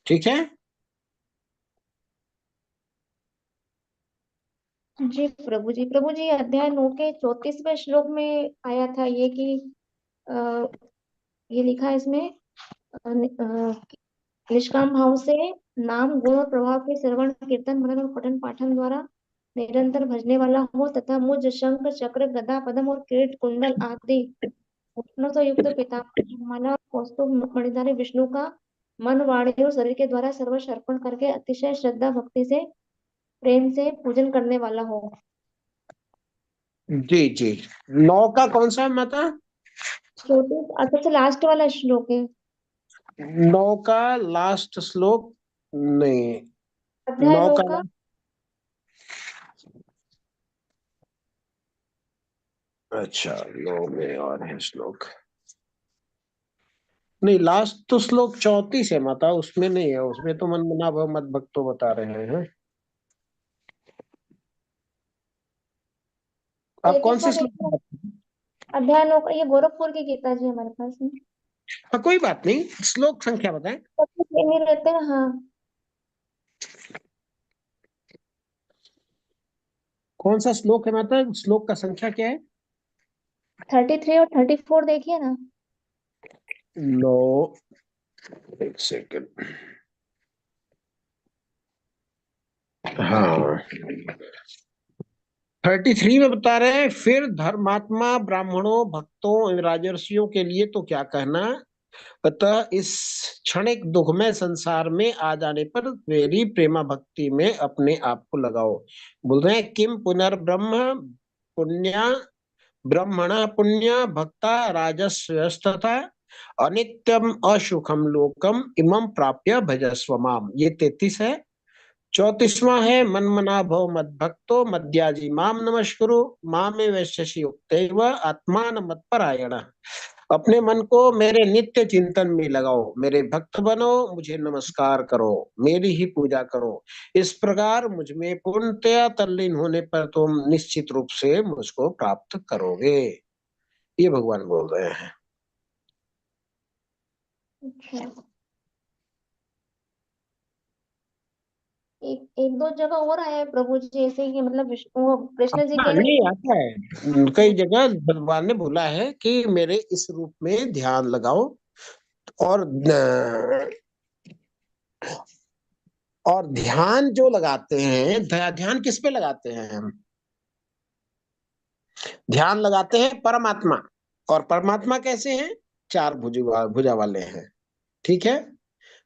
S1: ठीक है।
S4: जी प्रभु जी। प्रभु जी अध्याय 9 के 34वें श्लोक में आया था ये कि आ, ये लिखा है इसमें निष्काम भाव से नाम गुण और प्रभाव के श्रवण कीर्तन मनन और पठन पाठन द्वारा निरंतर भजने वाला हो तथा मुझ शंख चक्र गदा पद्म और किरीट कुंडल आदि भूषणों से युक्त पीताम्बर माला और कौस्तुभ मणिधारी विष्णु का मन वाणी और शरीर के द्वारा सर्वस्व अर्पण करके अतिशय श्रद्धा भक्ति से प्रेम से पूजन करने वाला हो।
S1: जी जी। 9 का कौन सा है माता?
S4: छोटे सबसे लास्ट वाला श्लोक है।
S1: 9 का लास्ट श्लोक नहीं।
S4: अध्याय
S1: 9
S4: 9
S1: का
S4: का।
S1: अच्छा 9 में और है श्लोक। नहीं, लास्ट तो श्लोक 34 है माता, उसमें नहीं है। उसमें तो मन मना भव मत भक्तो बता रहे हैं। आप कौन
S4: 33वां
S1: से श्लोक
S4: देखिए,
S1: में बात कर रहे हैं?
S4: अध्याय 9 का। ये गोरखपुर की गीता जी हमारे पास में।
S1: हाँ, कोई बात नहीं, श्लोक संख्या बताएं।
S4: सबसे प्रेमी रहते हैं, हाँ।
S1: कौन सा श्लोक है माता? श्लोक का संख्या क्या है?
S4: 33 और 34 देखिए ना।
S1: 9, एक सेकंड। हाँ, 33 में बता रहे हैं, फिर धर्मात्मा ब्राह्मणों भक्तों एवं राजर्षियों के लिए तो क्या कहना। अतः इस क्षणिक दुखमय संसार में आ जाने पर मेरी प्रेमा भक्ति में अपने आप को लगाओ। बोल रहे हैं, किम पुनर्ब्रह्म पुण्य ब्रह्मण पुण्य भक्ता राजस्वस्थता अनित्यम अशुखम लोकम इमं प्राप्य भजस्व माम। ये 33 है। 34वां है, मन मना भव मद भक्तो मद्याजी माम नमस्कुरु मामे वैश्यसि युक्तैव आत्मान मत परायण। अपने मन को मेरे नित्य चिंतन में लगाओ, मेरे भक्त बनो, मुझे नमस्कार करो, मेरी ही पूजा करो। इस प्रकार मुझ में पूर्णतया तल्लीन होने पर तुम निश्चित रूप से मुझको प्राप्त करोगे। ये भगवान बोल रहे हैं।
S4: अच्छा, एक एक दो जगह और आया है प्रभु जी ऐसे कि मतलब वो कृष्ण जी
S1: हाँ,
S4: कह रहे
S1: नहीं
S4: हैं
S1: आता है। कई जगह भगवान ने बोला है कि मेरे इस रूप में ध्यान लगाओ। और और ध्यान जो लगाते हैं, ध्यान किस पे लगाते हैं हम? ध्यान लगाते हैं परमात्मा। और परमात्मा कैसे हैं? 4 भुजा वाले हैं। ठीक है।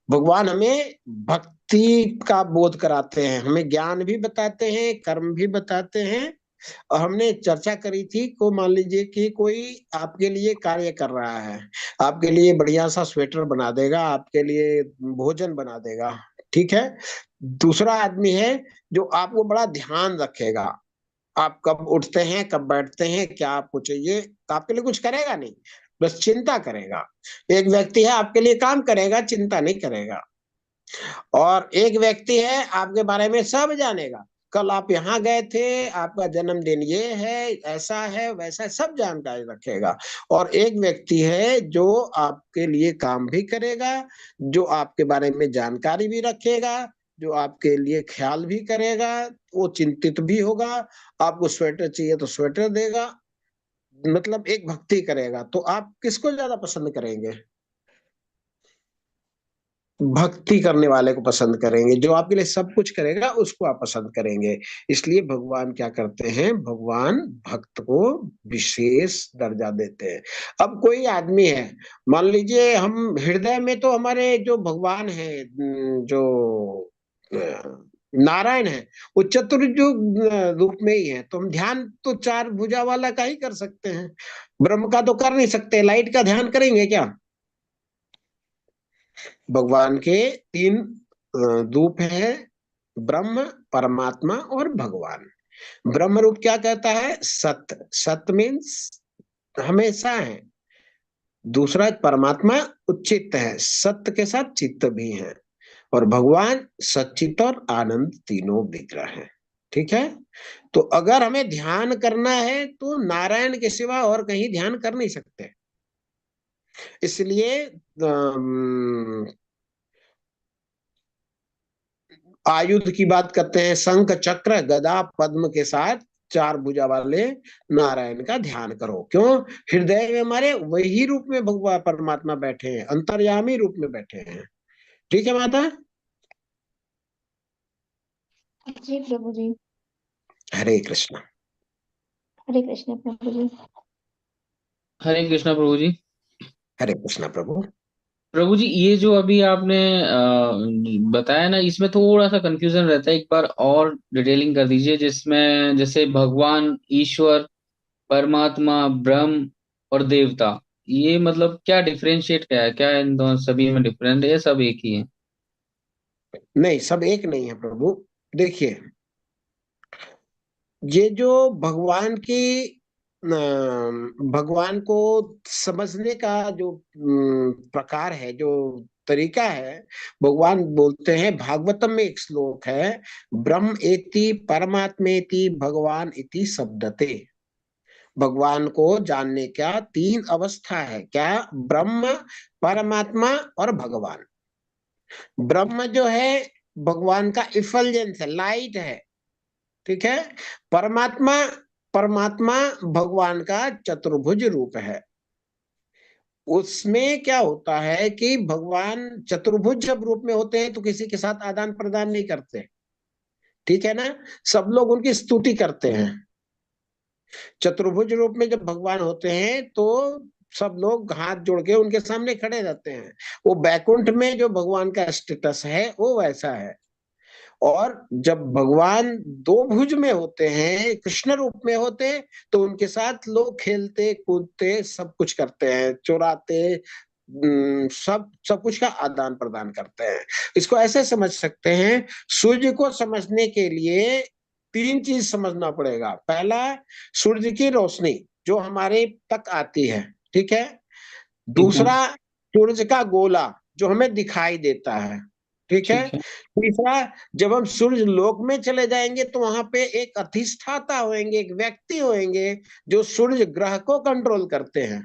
S1: भगवान हमें भक्ति का बोध कराते हैं, हमें ज्ञान भी बताते हैं, कर्म भी बताते हैं। और हमने चर्चा करी थी, को मान लीजिए कि कोई आपके लिए कार्य कर रहा है, आपके लिए बढ़िया सा स्वेटर बना देगा, आपके लिए भोजन बना देगा। ठीक है। दूसरा आदमी है जो आपको बड़ा ध्यान रखेगा, आप कब उठते हैं कब बैठते हैं, क्या आपको चाहिए, आपके लिए कुछ करेगा नहीं, बस चिंता करेगा। एक व्यक्ति है आपके लिए काम करेगा, चिंता नहीं करेगा। और एक व्यक्ति है आपके बारे में सब जानेगा, कल आप यहाँ गए थे, आपका जन्मदिन ये है, ऐसा है वैसा है, सब जानकारी रखेगा। और एक व्यक्ति है जो आपके लिए काम भी करेगा, जो आपके बारे में जानकारी भी रखेगा, जो आपके लिए ख्याल भी करेगा, वो चिंतित भी होगा। आपको स्वेटर चाहिए तो स्वेटर देगा। मतलब एक भक्ति करेगा। तो आप किसको ज्यादा पसंद करेंगे? भक्ति करने वाले को पसंद करेंगे। जो आपके लिए सब कुछ करेगा उसको आप पसंद करेंगे। इसलिए भगवान क्या करते हैं, भगवान भक्त को विशेष दर्जा देते हैं। अब कोई आदमी है, मान लीजिए हम हृदय में तो हमारे जो भगवान है, जो नारायण है, वो चतुर्युग रूप में ही है, तो हम ध्यान तो 4 भुजा वाला का ही कर सकते हैं। ब्रह्म का तो कर नहीं सकते। लाइट का ध्यान करेंगे क्या? भगवान के 3 रूप हैं, ब्रह्म परमात्मा और भगवान। ब्रह्म रूप क्या कहता है? सत्य। सत्य मीन्स हमेशा है। दूसरा परमात्मा उच्चित है, सत्य के साथ चित्त भी है। और भगवान सच्चित और आनंद तीनों विग्रह है। ठीक है। तो अगर हमें ध्यान करना है तो नारायण के सिवा और कहीं ध्यान कर नहीं सकते। इसलिए आयुध की बात करते हैं, शंख चक्र गदा पद्म के साथ 4 भुजा वाले नारायण का ध्यान करो। क्यों? हृदय में हमारे वही रूप में भगवान परमात्मा बैठे हैं, अंतर्यामी रूप में बैठे हैं। ठीक है माता।
S4: जी प्रभु जी।
S1: हरे कृष्ण।
S4: हरे कृष्ण प्रभु जी।
S8: हरे कृष्णा प्रभु जी।
S1: हरे कृष्ण प्रभु।
S8: प्रभु जी, ये जो अभी आपने बताया ना, इसमें थोड़ा सा कंफ्यूजन रहता है, एक बार और डिटेलिंग कर दीजिए, जिसमें जैसे भगवान, ईश्वर, परमात्मा, ब्रह्म और देवता, ये मतलब क्या डिफरेंशिएट क्या है, क्या इन दोनों सभी में डिफरेंट है या सब एक ही है?
S1: नहीं, सब एक नहीं है प्रभु। देखिए, ये जो भगवान की भगवान को समझने का जो प्रकार है, जो तरीका है, भगवान बोलते हैं, भागवतम में एक श्लोक है, ब्रह्म एति परमात्मेति भगवान इति शब्दते। भगवान को जानने का तीन अवस्था है, क्या? ब्रह्म, परमात्मा और भगवान। ब्रह्म जो है भगवान का इफल्जेंस है, लाइट है, ठीक है। परमात्मा, परमात्मा भगवान का चतुर्भुज रूप है। उसमें क्या होता है कि भगवान चतुर्भुज जब रूप में होते हैं तो किसी के साथ आदान प्रदान नहीं करते, ठीक है ना। सब लोग उनकी स्तुति करते हैं। चतुर्भुज रूप में जब भगवान होते हैं तो सब लोग हाथ जोड़ के उनके सामने खड़े रहते हैं। वो बैकुंठ में जो भगवान का स्टेटस है वो वैसा है। और जब भगवान दो भुज में होते हैं, कृष्ण रूप में होते हैं, तो उनके साथ लोग खेलते कूदते सब कुछ करते हैं, चुराते, सब सब कुछ का आदान प्रदान करते हैं। इसको ऐसे समझ सकते हैं, सूर्य को समझने के लिए तीन चीज समझना पड़ेगा। पहला, सूर्य की रोशनी जो हमारे तक आती है, ठीक है। दूसरा, सूरज का गोला जो हमें दिखाई देता है, ठीक है।
S8: ठीक है।
S1: तीसरा, जब हम सूर्य लोक में चले जाएंगे तो वहां पे एक अधिष्ठाता होंगे, एक व्यक्ति होंगे जो सूर्य ग्रह को कंट्रोल करते हैं।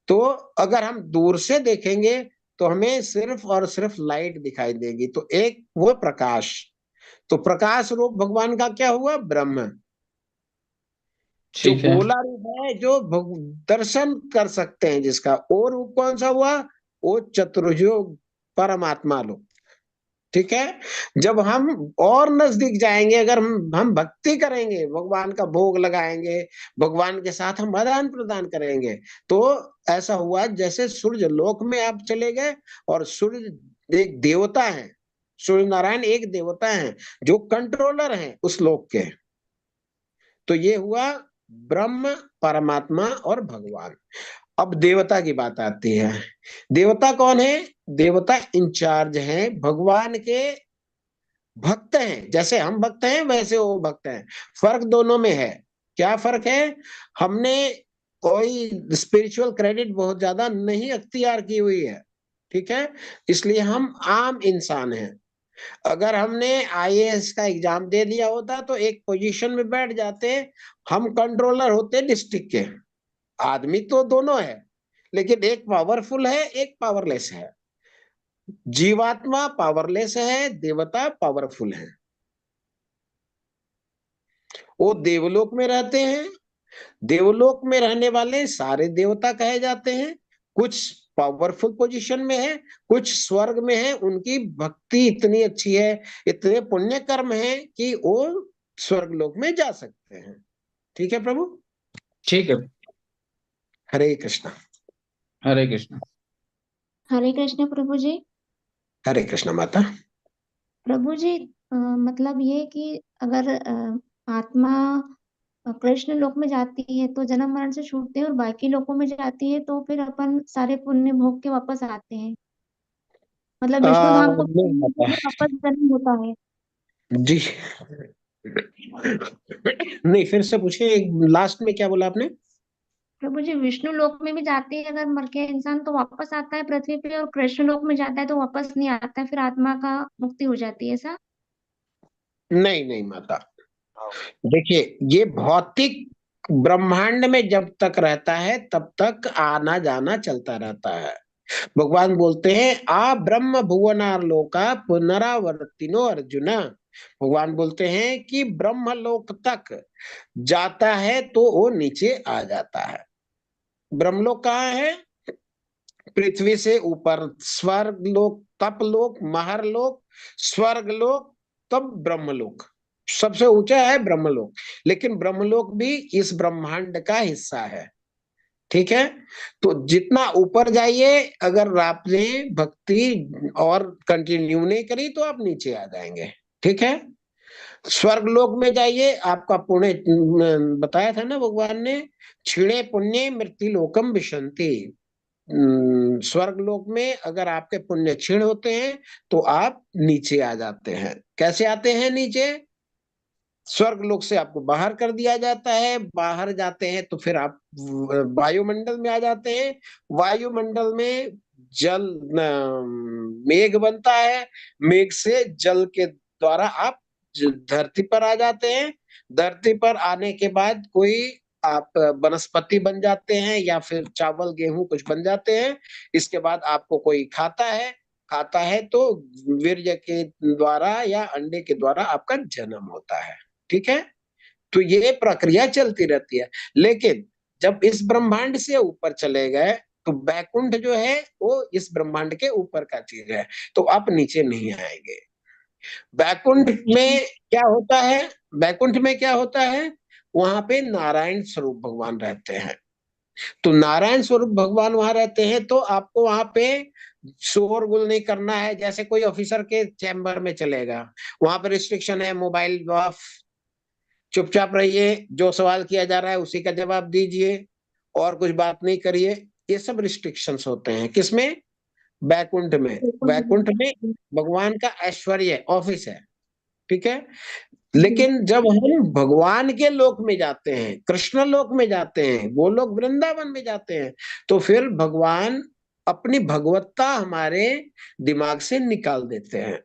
S1: तो अगर हम दूर से देखेंगे तो हमें सिर्फ और सिर्फ लाइट दिखाई देगी, तो एक वो प्रकाश, तो प्रकाश रूप भगवान का क्या हुआ? ब्रह्म। जो
S8: ठीक है।
S1: गोला रूप है, जो दर्शन कर सकते हैं जिसका, वो रूप कौन सा हुआ? वो चतुर्युग परमात्मा लोग, ठीक है। जब हम और नजदीक जाएंगे, अगर हम भक्ति करेंगे, भगवान का भोग लगाएंगे, भगवान के साथ हम आदान प्रदान करेंगे, तो ऐसा हुआ जैसे सूर्य लोक में आप चले गए। और सूर्य एक देवता है, सूर्य नारायण एक देवता है जो कंट्रोलर है उस लोक के। तो ये हुआ ब्रह्म, परमात्मा और भगवान। अब देवता की बात आती है। देवता कौन है? देवता इंचार्ज हैं, भगवान के भक्त हैं। जैसे हम भक्त हैं वैसे वो भक्त हैं। फर्क दोनों में है। क्या फर्क है? हमने कोई स्पिरिचुअल क्रेडिट बहुत ज्यादा नहीं अख्तियार की हुई है, ठीक है, इसलिए हम आम इंसान हैं। अगर हमने आईएएस का एग्जाम दे दिया होता तो एक पोजीशन में बैठ जाते, हम कंट्रोलर होते डिस्ट्रिक्ट के। आदमी तो दोनों है, लेकिन एक पावरफुल है, एक पावरलेस है। जीवात्मा पावरलेस है, देवता पावरफुल है। वो देवलोक में रहते हैं। देवलोक में रहने वाले सारे देवता कहे जाते हैं। कुछ पावरफुल पोजीशन में है, कुछ स्वर्ग में है, उनकी भक्ति इतनी अच्छी है, इतने पुण्य कर्म है कि वो स्वर्ग लोक में जा सकते हैं। ठीक है प्रभु।
S8: ठीक है।
S1: हरे कृष्णा।
S8: हरे कृष्ण।
S4: हरे कृष्ण प्रभु जी।
S1: हरे कृष्णा माता।
S4: प्रभु जी, मतलब ये कि अगर आत्मा कृष्ण लोक में जाती है तो जन्म मरण से छूटते हैं, और बाकी लोकों में जाती है तो फिर अपन सारे पुण्य भोग के वापस आते हैं, मतलब विष्णु धाम को
S1: नहीं माता
S4: वापस जन्म होता है।
S1: जी। नहीं, फिर से पूछिए, लास्ट में क्या बोला आपने?
S4: प्रभु जी, विष्णु लोक में भी जाते हैं अगर मर के इंसान तो वापस आता है पृथ्वी पे, और कृष्ण लोक में जाता है तो वापस नहीं आता है, फिर आत्मा का मुक्ति हो जाती है, ऐसा?
S1: नहीं नहीं माता, देखिए, ये भौतिक ब्रह्मांड में जब तक रहता है तब तक आना जाना चलता रहता है। भगवान बोलते हैं, आ ब्रह्म भुवनार लोका पुनरावर्तिनो अर्जुन। भगवान बोलते हैं कि ब्रह्म लोक तक जाता है तो वो नीचे आ जाता है। ब्रह्मलोक कहाँ है? पृथ्वी से ऊपर स्वर्ग लोक, तप लोक, महरलोक, स्वर्ग लोक, तब ब्रह्मलोक। सबसे ऊंचा है ब्रह्मलोक, लेकिन ब्रह्मलोक भी इस ब्रह्मांड का हिस्सा है। ठीक है। तो जितना ऊपर जाइए, अगर आपने भक्ति और कंटिन्यू नहीं करी तो आप नीचे आ जाएंगे। ठीक है। स्वर्ग लोक में जाइए, आपका पुण्य, बताया था ना भगवान ने, क्षीणे पुण्य मृत्यु लोकम विशंति। स्वर्ग लोक में अगर आपके पुण्य क्षीण होते हैं तो आप नीचे आ जाते हैं। कैसे आते हैं नीचे? स्वर्ग लोक से आपको बाहर कर दिया जाता है, बाहर जाते हैं तो फिर आप वायुमंडल में आ जाते हैं। वायुमंडल में जल मेघ बनता है, मेघ से जल के द्वारा आप धरती पर आ जाते हैं। धरती पर आने के बाद कोई आप वनस्पति बन जाते हैं या फिर चावल गेहूं कुछ बन जाते हैं। इसके बाद आपको कोई खाता है तो वीर्य के द्वारा या अंडे के द्वारा आपका जन्म होता है। ठीक है। तो ये प्रक्रिया चलती रहती है। लेकिन जब इस ब्रह्मांड से ऊपर चले गए तो बैकुंठ जो है वो इस ब्रह्मांड के ऊपर का चीज है, तो आप नीचे नहीं आएंगे। बैकुंठ में क्या होता है? बैकुंठ में क्या होता है? वहां पे नारायण स्वरूप भगवान रहते हैं। तो नारायण स्वरूप भगवान वहां रहते हैं, तो आपको वहां पे शोरगुल नहीं करना है। जैसे कोई ऑफिसर के चैम्बर में चलेगा, वहां पर रिस्ट्रिक्शन है, मोबाइल ऑफ, चुपचाप रहिए, जो सवाल किया जा रहा है उसी का जवाब दीजिए और कुछ बात नहीं करिए। ये सब रिस्ट्रिक्शंस होते हैं किसमें? बैकुंठ में। बैकुंठ में भगवान का ऐश्वर्य ऑफिस है। ठीक है। लेकिन जब हम भगवान के लोक में जाते हैं, कृष्ण लोक में जाते हैं, वो लोग वृंदावन में जाते हैं, तो फिर भगवान अपनी भगवत्ता हमारे दिमाग से निकाल देते हैं।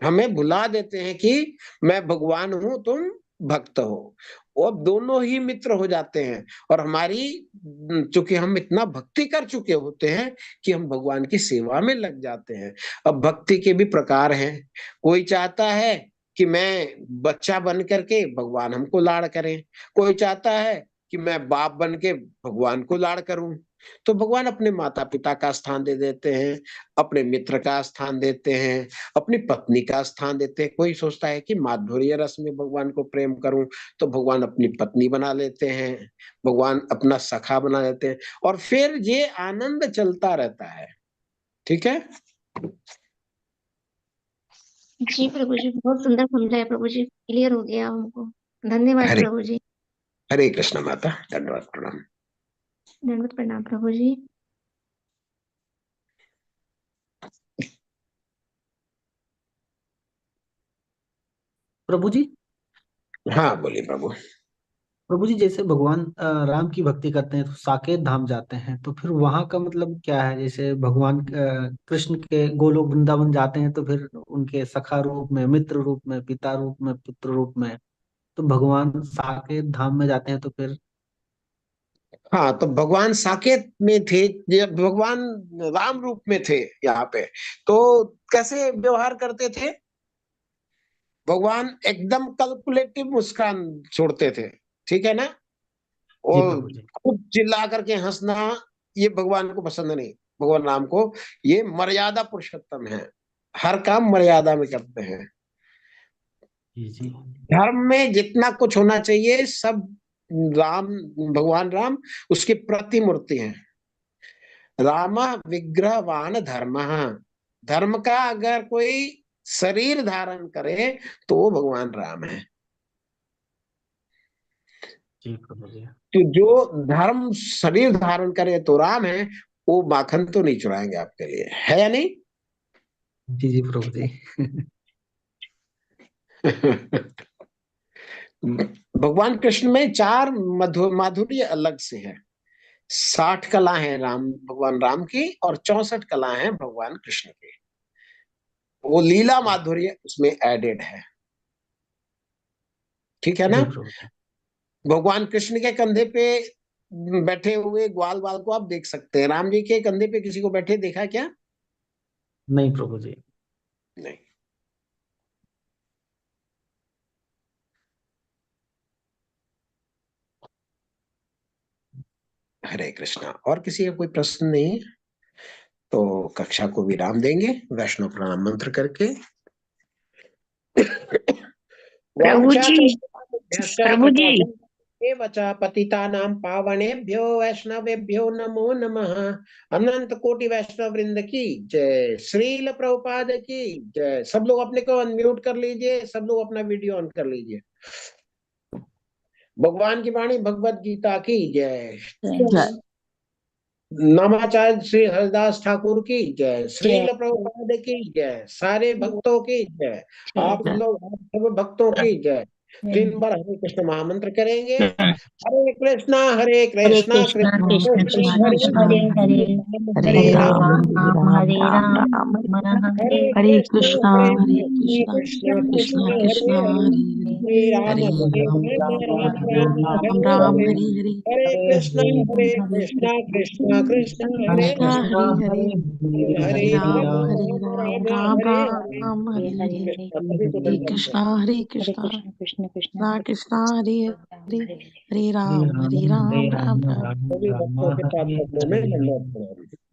S1: हमें भुला देते हैं कि मैं भगवान हूं, तुम भक्त हो। वो दोनों ही मित्र हो जाते हैं। और हमारी, चूंकि हम इतना भक्ति कर चुके होते हैं कि हम भगवान की सेवा में लग जाते हैं। अब भक्ति के भी प्रकार हैं। कोई चाहता है कि मैं बच्चा बन करके भगवान हमको लाड़ करें, कोई चाहता है कि मैं बाप बन के भगवान को लाड़ करूं। तो भगवान अपने माता पिता का स्थान दे देते हैं, अपने मित्र का स्थान देते हैं, अपनी पत्नी का स्थान देते हैं। कोई सोचता है कि माधुर्य रस में भगवान को प्रेम करूं, तो भगवान अपनी पत्नी बना लेते हैं, भगवान अपना सखा बना लेते हैं, और फिर ये आनंद चलता रहता है। ठीक है।
S4: जी प्रभु जी, बहुत सुंदर समझाया प्रभु जी, क्लियर हो गया हमको। धन्यवाद
S1: हरे
S4: प्रभु जी।
S1: हरे कृष्ण माता, धन्यवाद, प्रणाम।
S4: दंडवत प्रणाम प्रभु जी।
S9: प्रभु जी।
S1: हाँ बोलिए प्रभु।
S9: प्रभु जी, जैसे भगवान राम की भक्ति करते हैं तो साकेत धाम जाते हैं, तो फिर वहां का मतलब क्या है? जैसे भगवान कृष्ण के गोलोक वृंदावन जाते हैं तो फिर उनके सखा रूप में, मित्र रूप में, पिता रूप में, पुत्र रूप में, तो भगवान साकेत धाम में जाते हैं तो फिर?
S1: हाँ, तो भगवान साकेत में थे, जब भगवान राम रूप में थे यहाँ पे, तो कैसे व्यवहार करते थे? भगवान एकदम कैलकुलेटिव मुस्कान छोड़ते थे। ठीक है ना।
S9: जी
S1: और
S9: प्रभु जी।
S1: खूब चिल्ला करके हंसना, ये भगवान को पसंद नहीं। भगवान राम को, ये मर्यादा पुरुषोत्तम है, हर काम मर्यादा में करते हैं।
S9: जी जी।
S1: धर्म में जितना कुछ होना चाहिए सब राम, भगवान राम उसकी प्रतिमूर्ति है। राम विग्रहवान धर्म, धर्म का अगर कोई शरीर धारण करे तो वो भगवान राम है।
S9: जी प्रभु जी।
S1: तो जो धर्म शरीर धारण करे तो राम है, वो माखन तो नहीं चुराएंगे आपके लिए, है या नहीं?
S9: जी जी प्रभु जी।
S1: भगवान कृष्ण में 4 माधुर्य अलग से है। 60 कला है राम, भगवान राम की, और 64 कला है भगवान कृष्ण की। वो लीला माधुर्य उसमें एडेड है। ठीक है ना।
S9: जी प्रभु जी।
S1: भगवान कृष्ण के कंधे पे बैठे हुए ग्वाल बाल को आप देख सकते हैं। राम जी के कंधे पे किसी को बैठे देखा क्या?
S9: नहीं प्रभु जी।
S1: नहीं। हरे कृष्णा। और किसी का कोई प्रश्न नहीं तो कक्षा को विराम देंगे वैष्णव प्रणाम मंत्र करके।
S10: प्रभु जी, प्रभु जी,
S1: एव च पतितानां पावनेभ्यो वैष्णवेभ्यो नमो नमः। अनंत कोटि वैष्णव वृंद की जय। श्रील प्रभुपाद की जय। सब लोग अपने को अनम्यूट कर लीजिए, सब लोग अपना वीडियो ऑन कर लीजिए। भगवान की वाणी भगवत गीता की जय। नामाचार्य श्री हरिदास ठाकुर की जय। श्रील प्रभुपाद की जय। सारे भक्तों की जय। आप लोग सब भक्तों की जय। 3 बार हरे कृष्ण महामंत्र करेंगे। हरे कृष्णा कृष्ण
S7: कृष्ण
S1: कृष्ण
S7: कृष्ण हरे हरे
S1: हरे राम
S7: हरे राम
S1: हरे कृष्ण कृष्ण कृष्ण हरे राम राम हरे कृष्ण कृष्ण कृष्ण हरे हरे राम हरे
S7: हरे
S10: कृष्णा हरे कृष्णा
S7: कृष्ण कृष्ण
S10: कृष्णा कृष्णा हरे हरे
S7: हरे
S10: हरे राम राम राम।
S1: सभी भक्तों के साथ शब्दों में धन्यवाद।